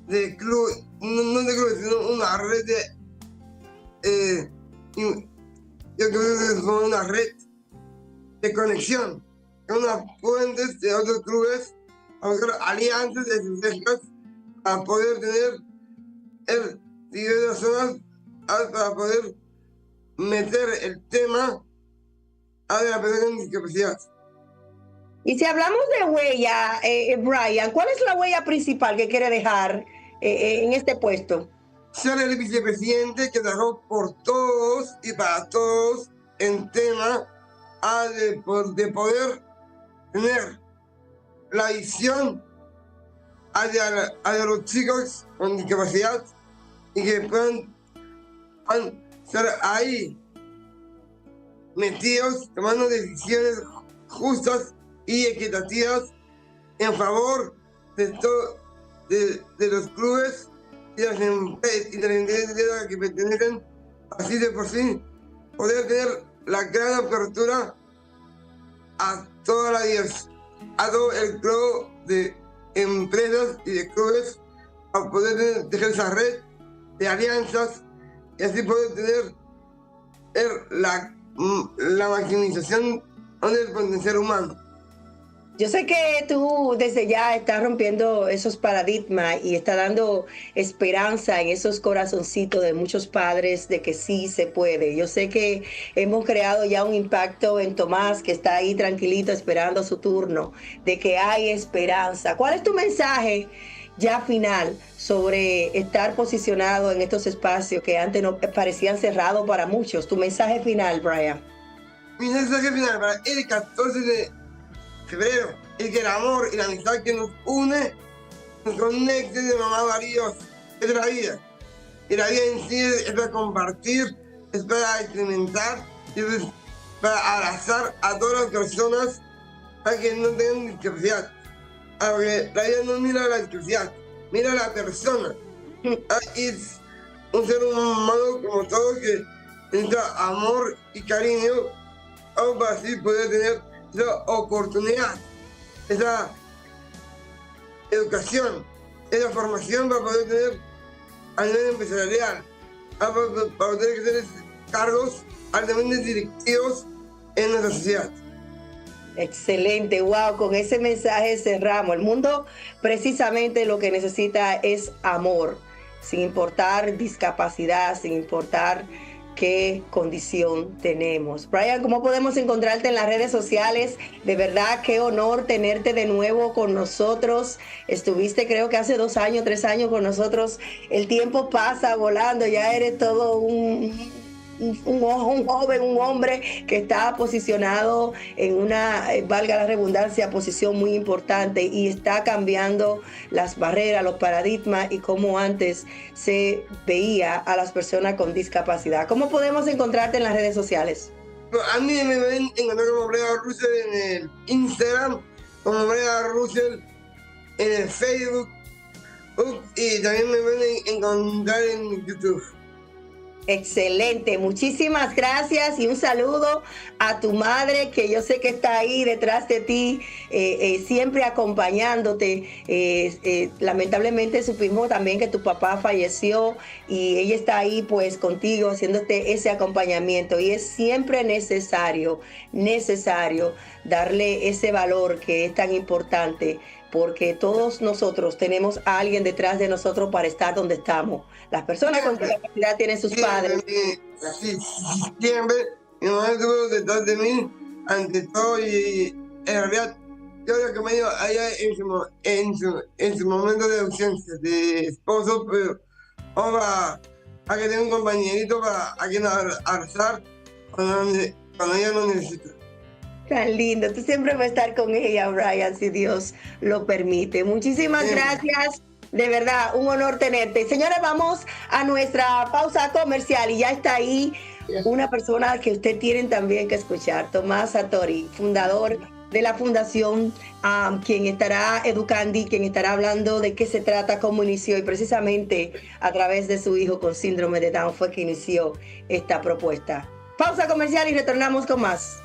de clubes, no de clubes, sino una red yo creo que es una red de conexión, unas fuentes de otros clubes, a buscar alianzas estratégicas para poder tener diversas zonas, para poder meter el tema a la persona con discapacidad. Y si hablamos de huella, Brian, ¿cuál es la huella principal que quiere dejar en este puesto? Ser el vicepresidente que trabajó por todos y para todos en tema de poder tener la visión hacia los chicos con discapacidad y que puedan ser ahí metidos tomando decisiones justas y equitativas en favor de los clubes y de las empresas que pertenecen, así de por sí poder tener la gran apertura a todo el club de empresas y de clubes a poder tener esa red de alianzas y así poder tener la maximización del potencial humano. Yo sé que tú desde ya estás rompiendo esos paradigmas y estás dando esperanza en esos corazoncitos de muchos padres de que sí se puede. Yo sé que hemos creado ya un impacto en Tomás, que está ahí tranquilito esperando su turno, de que hay esperanza. ¿Cuál es tu mensaje ya final sobre estar posicionado en estos espacios que antes no parecían cerrados para muchos? Tu mensaje final, Brian. Mi mensaje final para el 14 de febrero es que el amor y la amistad que nos une nos conecte de lo más valioso, es la vida. Y la vida en sí es para compartir, es para experimentar, es para abrazar a todas las personas para que no tengan discapacidad. Porque la vida no mira a la discapacidad, mira a la persona. Es un ser humano como todos que necesita amor y cariño para así poder tener esa oportunidad, esa educación, esa formación para poder tener a nivel empresarial, para poder tener cargos altamente directivos en nuestra sociedad. Excelente, wow, con ese mensaje cerramos. El mundo precisamente lo que necesita es amor, sin importar discapacidad, sin importar qué condición tenemos. Brian, ¿cómo podemos encontrarte en las redes sociales? De verdad, qué honor tenerte de nuevo con nosotros. Estuviste creo que hace 2 años, 3 años con nosotros. El tiempo pasa volando, ya eres todo un joven, un hombre que está posicionado en una, valga la redundancia, posición muy importante y está cambiando las barreras, los paradigmas y cómo antes se veía a las personas con discapacidad. ¿Cómo podemos encontrarte en las redes sociales? A mí me ven encontrar como Brian Russell en el Instagram, como Brian Russell en el Facebook y también me ven encontrar en YouTube. Excelente, muchísimas gracias y un saludo a tu madre que yo sé que está ahí detrás de ti, siempre acompañándote. Lamentablemente supimos también que tu papá falleció y ella está ahí pues contigo haciéndote ese acompañamiento y es siempre necesario darle ese valor que es tan importante, porque todos nosotros tenemos a alguien detrás de nosotros para estar donde estamos. Las personas con discapacidad tienen sus padres. Sí, siempre mi mamá estuvo detrás de mí ante todo y en realidad yo creo que me dio allá en su momento de ausencia de esposo, pero vamos a que tenga un compañerito para a quien abrazar cuando ella lo necesita. Tan lindo, tú siempre vas a estar con ella, Brian, si Dios lo permite. Muchísimas gracias, de verdad, un honor tenerte. Señores, vamos a nuestra pausa comercial y ya está ahí una persona que ustedes tienen también que escuchar, Tomás Sartori, fundador de la fundación, quien estará educando y quien estará hablando de qué se trata, cómo inició y precisamente a través de su hijo con síndrome de Down fue que inició esta propuesta. Pausa comercial y retornamos con más.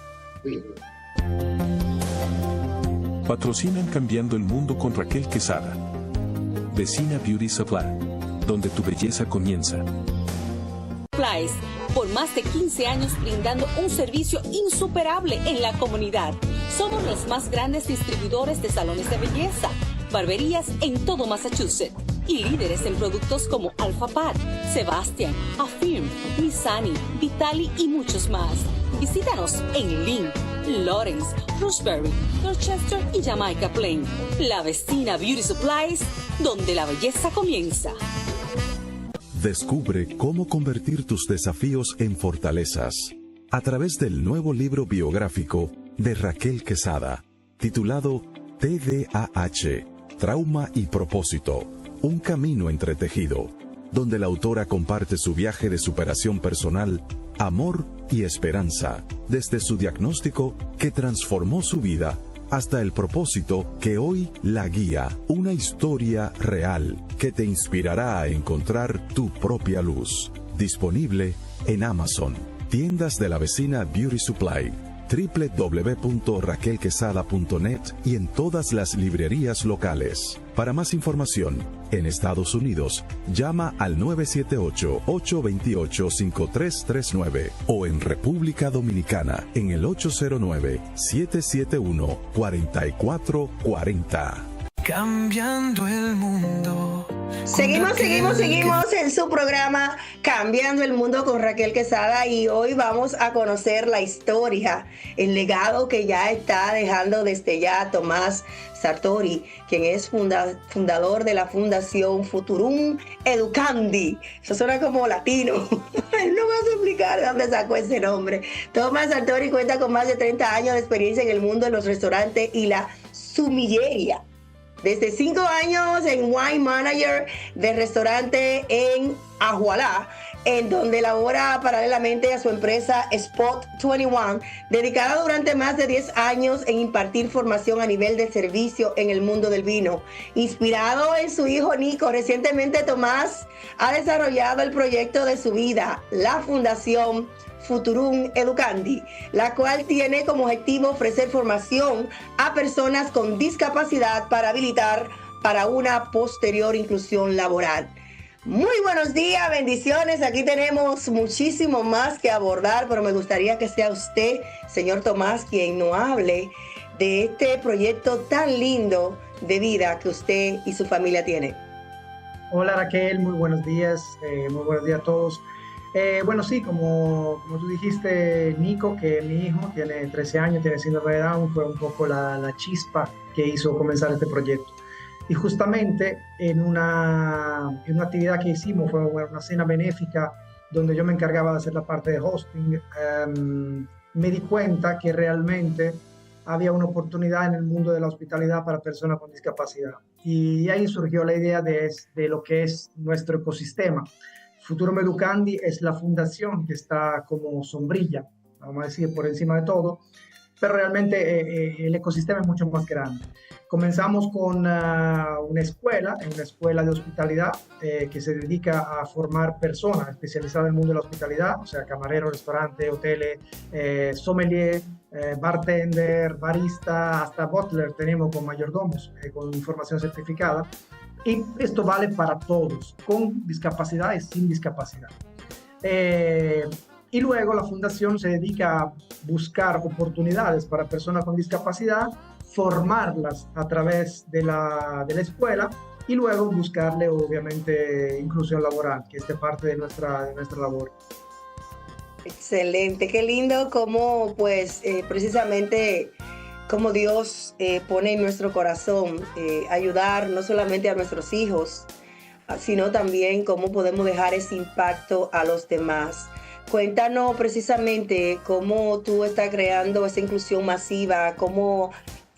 Patrocinan Cambiando el Mundo con Raquel Quesada. Vecina Beauty Supply, donde tu belleza comienza. Supplies, por más de 15 años brindando un servicio insuperable en la comunidad. Somos los más grandes distribuidores de salones de belleza, barberías en todo Massachusetts y líderes en productos como Alpha Pat, Sebastian, Affirm, Missani, Vitali y muchos más. Visítanos en Lynn, Lawrence, Roxbury, Dorchester y Jamaica Plain. La Vecina Beauty Supplies, donde la belleza comienza. Descubre cómo convertir tus desafíos en fortalezas a través del nuevo libro biográfico de Raquel Quesada, titulado TDAH, Trauma y Propósito, un camino entretejido, donde la autora comparte su viaje de superación personal, amor y esperanza, desde su diagnóstico que transformó su vida hasta el propósito que hoy la guía, una historia real que te inspirará a encontrar tu propia luz. Disponible en Amazon, tiendas de la Vecina Beauty Supply, www.raquelquesada.net y en todas las librerías locales. Para más información, en Estados Unidos, llama al 978-828-5339 o en República Dominicana en el 809-771-4440. Cambiando el mundo. Seguimos en su programa Cambiando el Mundo con Raquel Quesada y hoy vamos a conocer la historia, el legado que ya está dejando desde ya Tomás Sartori, quien es fundador de la Fundación Futurum Educandi. Eso suena como latino. No vas a explicar de dónde sacó ese nombre. Tomás Sartori cuenta con más de 30 años de experiencia en el mundo de los restaurantes y la sumillería. Desde 5 años en Wine Manager de restaurante en Ajualá, en donde labora paralelamente a su empresa Spot 21, dedicada durante más de 10 años en impartir formación a nivel de servicio en el mundo del vino. Inspirado en su hijo Nico, recientemente Tomás ha desarrollado el proyecto de su vida, la Fundación Futurum Educandi, la cual tiene como objetivo ofrecer formación a personas con discapacidad para habilitar para una posterior inclusión laboral. Muy buenos días, bendiciones. Aquí tenemos muchísimo más que abordar, pero me gustaría que sea usted, señor Tomás, quien nos hable de este proyecto tan lindo de vida que usted y su familia tienen. Hola Raquel, muy buenos días a todos. Bueno, sí, como tú dijiste, Nico, que mi hijo tiene 13 años, tiene síndrome de Down, fue un poco la chispa que hizo comenzar este proyecto. Y justamente en una actividad que hicimos, fue una cena benéfica donde yo me encargaba de hacer la parte de hosting, me di cuenta que realmente había una oportunidad en el mundo de la hospitalidad para personas con discapacidad. Y ahí surgió la idea de lo que es nuestro ecosistema. Futurum Educandi es la fundación que está como sombrilla, vamos a decir, por encima de todo, pero realmente el ecosistema es mucho más grande. Comenzamos con una escuela de hospitalidad que se dedica a formar personas especializadas en el mundo de la hospitalidad, o sea, camarero, restaurante, hoteles, sommelier, bartender, barista, hasta butler tenemos con mayordomos, con formación certificada. Y esto vale para todos, con discapacidad y sin discapacidad. Y luego la fundación se dedica a buscar oportunidades para personas con discapacidad, formarlas a través de la escuela y luego buscarle obviamente inclusión laboral, que es parte de nuestra labor. Excelente, qué lindo cómo pues precisamente como Dios pone en nuestro corazón ayudar no solamente a nuestros hijos, sino también cómo podemos dejar ese impacto a los demás. Cuéntanos precisamente cómo tú estás creando esa inclusión masiva, cómo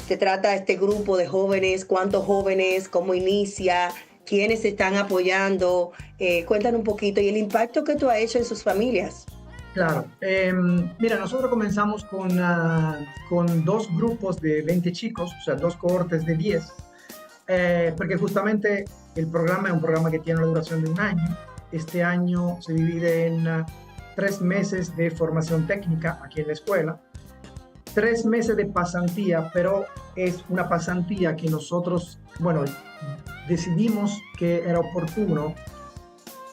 se trata este grupo de jóvenes, cuántos jóvenes, cómo inicia, quiénes se están apoyando. Cuéntanos un poquito y el impacto que tú has hecho en sus familias. Claro, mira, nosotros comenzamos con 2 grupos de 20 chicos, o sea, 2 cohortes de 10, porque justamente el programa es un programa que tiene una duración de 1 año. Este año se divide en 3 meses de formación técnica aquí en la escuela, 3 meses de pasantía, pero es una pasantía que nosotros, bueno, decidimos que era oportuno.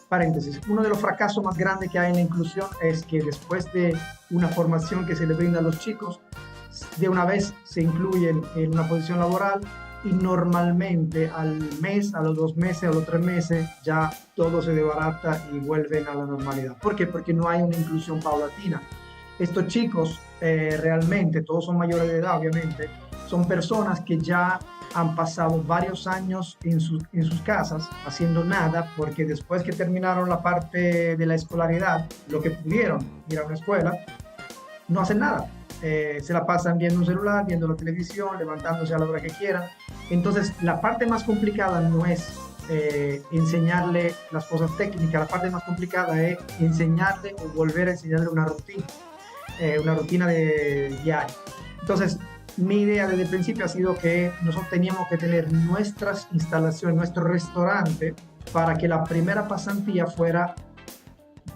Paréntesis, uno de los fracasos más grandes que hay en la inclusión es que después de una formación que se le brinda a los chicos, de una vez se incluyen en una posición laboral y normalmente al mes, a los 2 meses, a los 3 meses, ya todo se desbarata y vuelven a la normalidad. ¿Por qué? Porque no hay una inclusión paulatina. Estos chicos realmente, todos son mayores de edad obviamente, son personas que ya han pasado varios años en sus casas haciendo nada, porque después que terminaron la parte de la escolaridad, lo que pudieron ir a una escuela, no hacen nada. Se la pasan viendo un celular, viendo la televisión, levantándose a la hora que quieran. Entonces, la parte más complicada no es enseñarle las cosas técnicas, la parte más complicada es enseñarle o volver a enseñarle una rutina de diario. Entonces, mi idea desde el principio ha sido que nosotros teníamos que tener nuestras instalaciones, nuestro restaurante, para que la primera pasantía fuera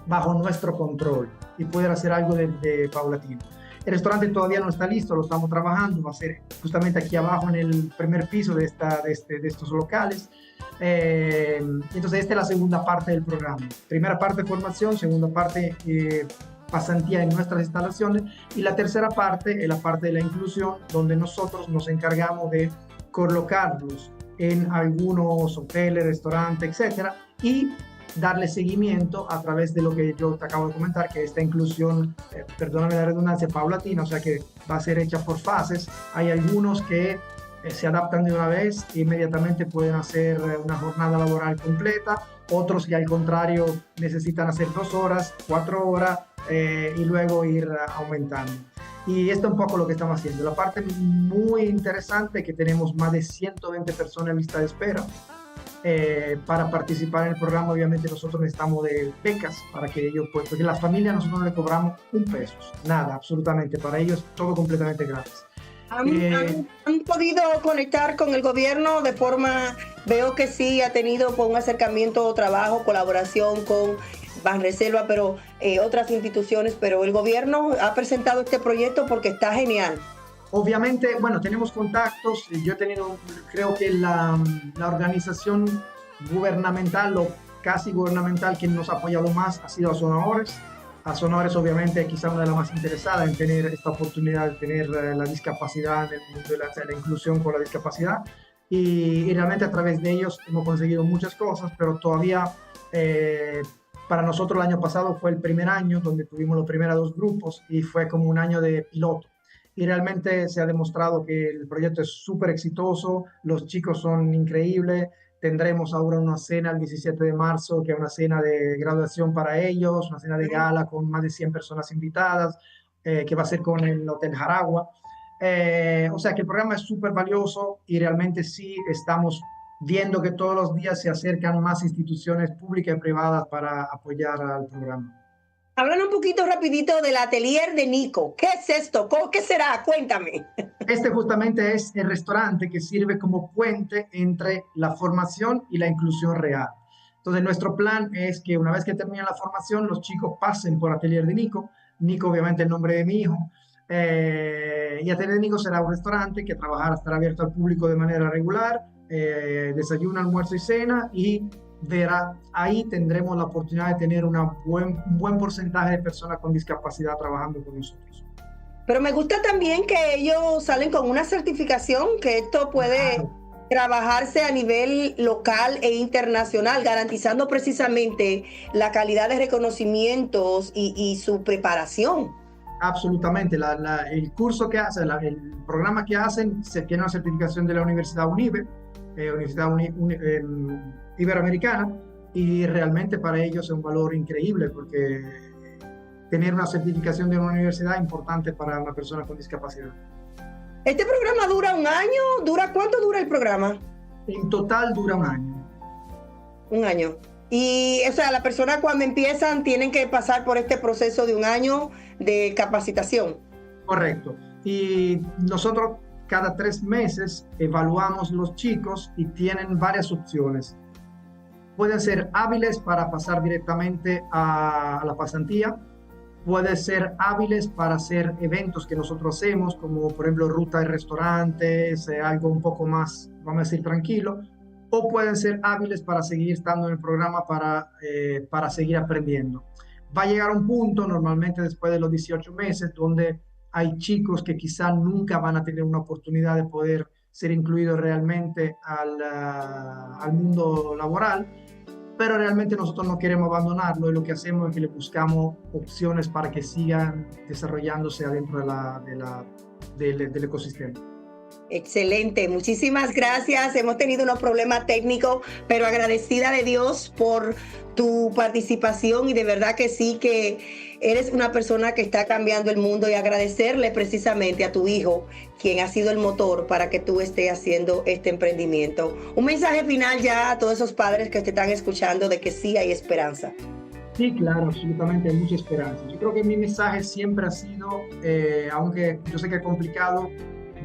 bajo nuestro control y poder hacer algo de paulatino. El restaurante todavía no está listo, lo estamos trabajando, va a ser justamente aquí abajo en el primer piso de estos locales. Entonces esta es la segunda parte del programa. Primera parte formación, segunda parte pasantía en nuestras instalaciones, y la tercera parte es la parte de la inclusión, donde nosotros nos encargamos de colocarlos en algunos hoteles, restaurantes, etcétera, y darle seguimiento a través de lo que yo te acabo de comentar, que esta inclusión, perdóname la redundancia, paulatina, o sea que va a ser hecha por fases. Hay algunos que se adaptan de una vez e inmediatamente pueden hacer una jornada laboral completa, otros que al contrario necesitan hacer 2 horas, 4 horas y luego ir aumentando. Y esto es un poco lo que estamos haciendo. La parte muy interesante es que tenemos más de 120 personas en lista de espera para participar en el programa. Obviamente nosotros necesitamos de becas para que ellos puedan, porque las familias nosotros no le cobramos un peso, nada, absolutamente, para ellos todo completamente gratis. ¿Han podido conectar con el gobierno de forma, veo que sí ha tenido un acercamiento, trabajo, colaboración con Banreserva, pero otras instituciones, pero el gobierno ha presentado este proyecto porque está genial? Obviamente, bueno, tenemos contactos. Yo he tenido, creo que la organización gubernamental o casi gubernamental que nos ha apoyado más ha sido Azonadores. Azonadores obviamente quizá una de las más interesadas en tener esta oportunidad de tener la discapacidad, en el mundo de la inclusión con la discapacidad, y realmente a través de ellos hemos conseguido muchas cosas, pero todavía para nosotros el año pasado fue el primer año donde tuvimos los primeros 2 grupos y fue como un año de piloto. Y realmente se ha demostrado que el proyecto es súper exitoso, los chicos son increíbles. Tendremos ahora una cena el 17 de marzo, que es una cena de graduación para ellos, una cena de gala con más de 100 personas invitadas, que va a ser con el Hotel Jaragua. O sea que el programa es súper valioso y realmente sí estamos viendo que todos los días se acercan más instituciones públicas y privadas para apoyar al programa. Hablan un poquito rapidito del atelier de Nico. ¿Qué es esto? ¿Qué será? Cuéntame. Este justamente es el restaurante que sirve como puente entre la formación y la inclusión real. Entonces, nuestro plan es que una vez que termine la formación, los chicos pasen por Atelier de Nico. Nico, obviamente, el nombre de mi hijo. Y Atelier de Nico será un restaurante que estará abierto al público de manera regular, desayuno, almuerzo y cena, y ahí tendremos la oportunidad de tener un buen porcentaje de personas con discapacidad trabajando con nosotros. Pero me gusta también que ellos salen con una certificación, que esto puede trabajarse a nivel local e internacional, garantizando precisamente la calidad de reconocimientos y su preparación. Absolutamente. El curso que hacen, el programa que hacen, se tiene una certificación de la Universidad UNIBE, Universidad Iberoamericana, y realmente para ellos es un valor increíble, porque tener una certificación de una universidad es importante para una persona con discapacidad. ¿Este programa dura un año? ¿Cuánto dura el programa? En total dura un año. Un año. Y, o sea, las personas cuando empiezan tienen que pasar por este proceso de un año de capacitación. Correcto. Y nosotros cada 3 meses evaluamos los chicos y tienen varias opciones. Pueden ser hábiles para pasar directamente a la pasantía. Pueden ser hábiles para hacer eventos que nosotros hacemos, como por ejemplo ruta de restaurantes, algo un poco más, vamos a decir, tranquilo. O pueden ser hábiles para seguir estando en el programa, para seguir aprendiendo. Va a llegar un punto, normalmente después de los 18 meses, donde hay chicos que quizá nunca van a tener una oportunidad de poder ser incluidos realmente al mundo laboral. pero realmente nosotros no queremos abandonarlo, y lo que hacemos es que le buscamos opciones para que sigan desarrollándose adentro del ecosistema. Excelente, muchísimas gracias. Hemos tenido unos problemas técnicos, pero agradecida de Dios por tu participación, y de verdad que sí, que eres una persona que está cambiando el mundo, y agradecerle precisamente a tu hijo, quien ha sido el motor para que tú estés haciendo este emprendimiento. Un mensaje final ya a todos esos padres que te están escuchando de que sí hay esperanza. Sí, claro, absolutamente hay mucha esperanza. Yo creo que mi mensaje siempre ha sido, aunque yo sé que es complicado,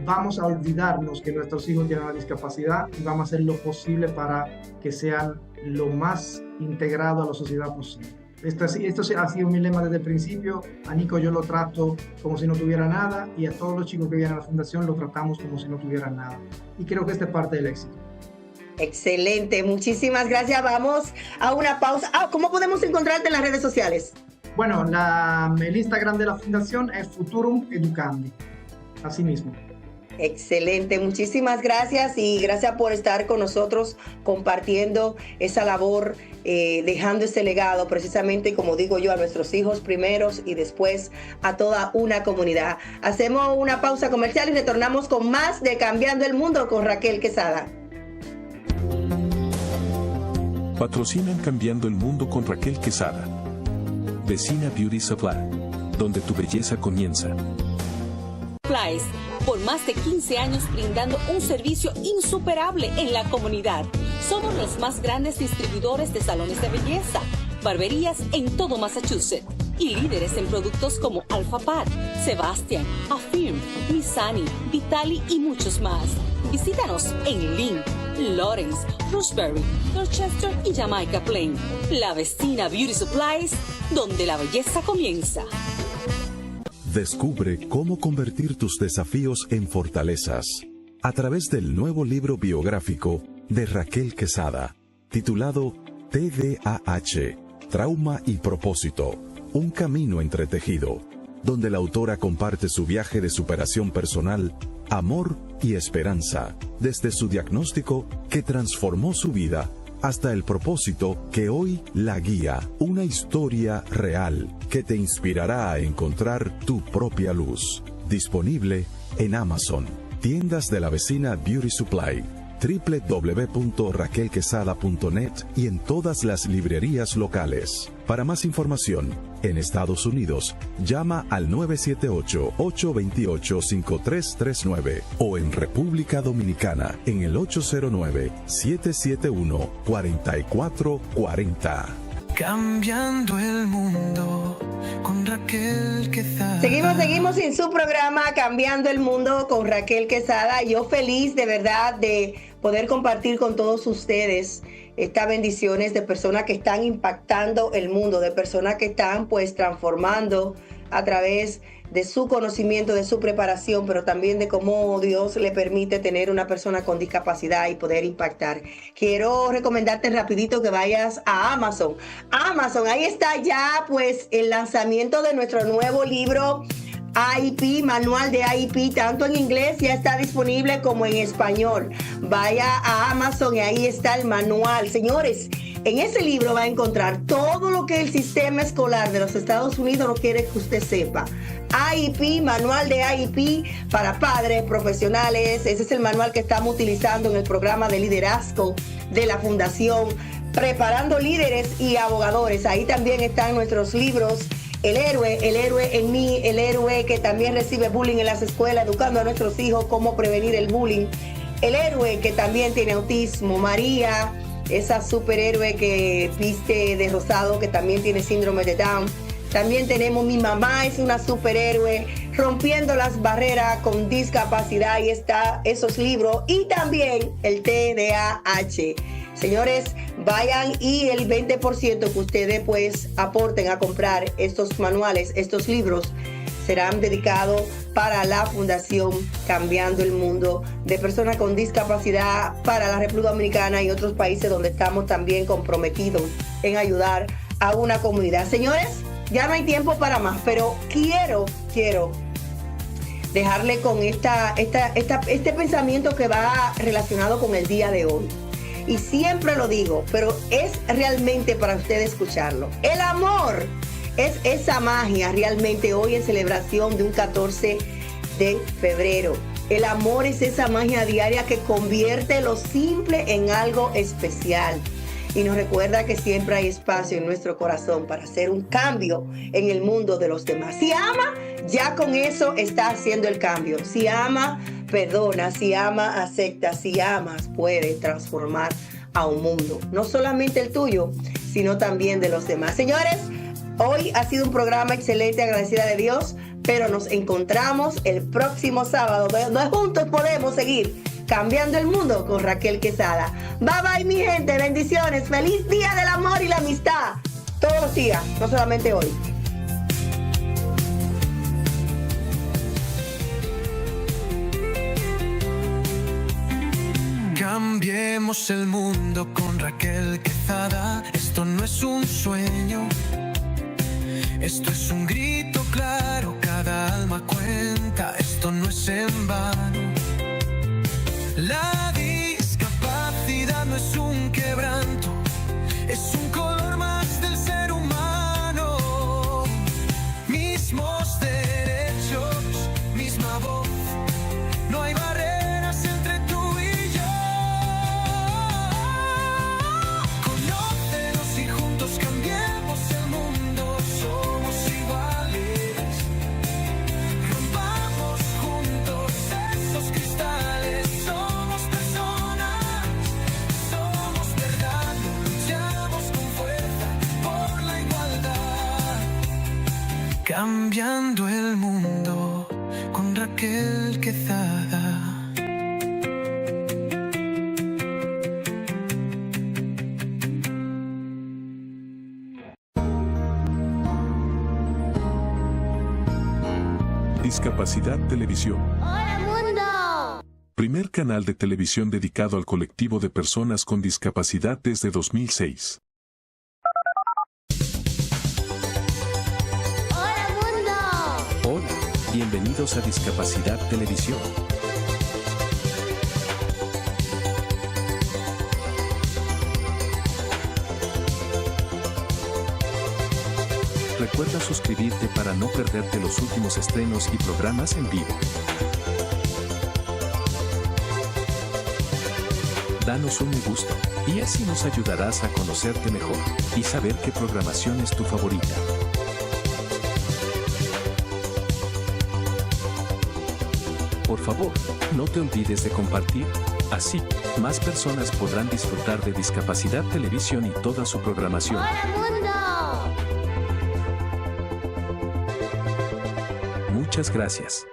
vamos a olvidarnos que nuestros hijos tienen una discapacidad y vamos a hacer lo posible para que sean lo más integrados a la sociedad posible. Esto ha sido mi lema desde el principio. A Nico yo lo trato como si no tuviera nada, y a todos los chicos que vienen a la fundación lo tratamos como si no tuvieran nada. Y creo que esta es parte del éxito. Excelente, muchísimas gracias. Vamos a una pausa. ¿Cómo podemos encontrarte en las redes sociales? Bueno, el Instagram de la fundación es Futurum Educandi, así mismo. Excelente, muchísimas gracias, y gracias por estar con nosotros compartiendo esa labor, dejando ese legado precisamente, como digo yo, a nuestros hijos primeros y después a toda una comunidad. Hacemos una pausa comercial y retornamos con más de Cambiando el Mundo con Raquel Quesada. Patrocinan Cambiando el Mundo con Raquel Quesada. Vecina Beauty Supply, donde tu belleza comienza. Supplies, por más de 15 años brindando un servicio insuperable en la comunidad. Somos los más grandes distribuidores de salones de belleza, barberías en todo Massachusetts, y líderes en productos como Alpha Pad, Sebastian, Affirm, Missani, Vitali y muchos más. Visítanos en Lynn, Lawrence, Roxbury, Dorchester y Jamaica Plain. La Vecina Beauty Supplies, donde la belleza comienza. Descubre cómo convertir tus desafíos en fortalezas a través del nuevo libro biográfico de Raquel Quesada, titulado TDAH, Trauma y Propósito, un camino entretejido, donde la autora comparte su viaje de superación personal, amor y esperanza, desde su diagnóstico que transformó su vida hasta el propósito que hoy la guía, una historia real que te inspirará a encontrar tu propia luz. Disponible en Amazon, tiendas de la Vecina Beauty Supply, www.raquelquesada.net y en todas las librerías locales. Para más información, en Estados Unidos, llama al 978-828-5339 o en República Dominicana en el 809-771-4440. Cambiando el mundo con Raquel Quesada. Seguimos en su programa Cambiando el Mundo con Raquel Quesada. Yo feliz de verdad de poder compartir con todos ustedes estas bendiciones de personas que están impactando el mundo, de personas que están pues transformando a través de su conocimiento, de su preparación, pero también de cómo Dios le permite tener una persona con discapacidad y poder impactar. Quiero recomendarte rapidito que vayas a Amazon. Ahí está ya pues el lanzamiento de nuestro nuevo libro AIP, manual de AIP, tanto en inglés ya está disponible como en español. Vaya a Amazon y ahí está el manual. Señores, en ese libro va a encontrar todo lo que el sistema escolar de los Estados Unidos no quiere que usted sepa. AIP, manual de AIP para padres, profesionales. Ese es el manual que estamos utilizando en el programa de liderazgo de la Fundación, preparando líderes y abogadores. Ahí también están nuestros libros. El héroe en mí, el héroe que también recibe bullying en las escuelas, educando a nuestros hijos cómo prevenir el bullying. El héroe que también tiene autismo, María, esa superhéroe que viste de rosado, que también tiene síndrome de Down. También tenemos Mi Mamá es una superhéroe, rompiendo las barreras con discapacidad. Ahí está esos libros. Y también el TDAH. Señores, vayan y el 20% que ustedes pues aporten a comprar estos manuales, estos libros, serán dedicados para la Fundación Cambiando el Mundo de personas con discapacidad para la República Dominicana y otros países donde estamos también comprometidos en ayudar a una comunidad. Señores, ya no hay tiempo para más, pero quiero dejarle con este pensamiento que va relacionado con el día de hoy. y siempre lo digo, pero es realmente para ustedes escucharlo. El amor es esa magia realmente hoy en celebración de un 14 de febrero. El amor es esa magia diaria que convierte lo simple en algo especial. Y nos recuerda que siempre hay espacio en nuestro corazón para hacer un cambio en el mundo de los demás. Si ama, ya con eso está haciendo el cambio. Si ama, perdona. Si ama, acepta. Si amas, puede transformar a un mundo. No solamente el tuyo, sino también de los demás. Señores, hoy ha sido un programa excelente, agradecida de Dios, pero nos encontramos el próximo sábado, donde juntos podemos seguir cambiando el mundo con Raquel Quesada. Bye bye, mi gente, bendiciones, feliz día del amor y la amistad, todos los días, no solamente hoy. Cambiemos el mundo con Raquel Quesada. Esto no es un sueño, esto es un grito claro, cada alma cuenta, esto no es en vano. La discapacidad no es un quebranto, es un color más del ser humano. Mismos derechos, misma voz, no hay barreras entre tú y yo. Conócenos y juntos cambiemos el mundo, somos iguales. Rompamos juntos esos cristales, somos personas, somos verdad, luchamos con fuerza por la igualdad. Cambiando el mundo con Raquel Quesada. Discapacidad Televisión. ¡Hola, mundo! Primer canal de televisión dedicado al colectivo de personas con discapacidad desde 2006. ¡Hola, mundo! Hola, bienvenidos a Discapacidad Televisión. Recuerda suscribirte para no perderte los últimos estrenos y programas en vivo. Danos un me gusta, y así nos ayudarás a conocerte mejor y saber qué programación es tu favorita. Por favor, no te olvides de compartir, así, más personas podrán disfrutar de Discapacidad Televisión y toda su programación. ¡Hola, mundo! Muchas gracias.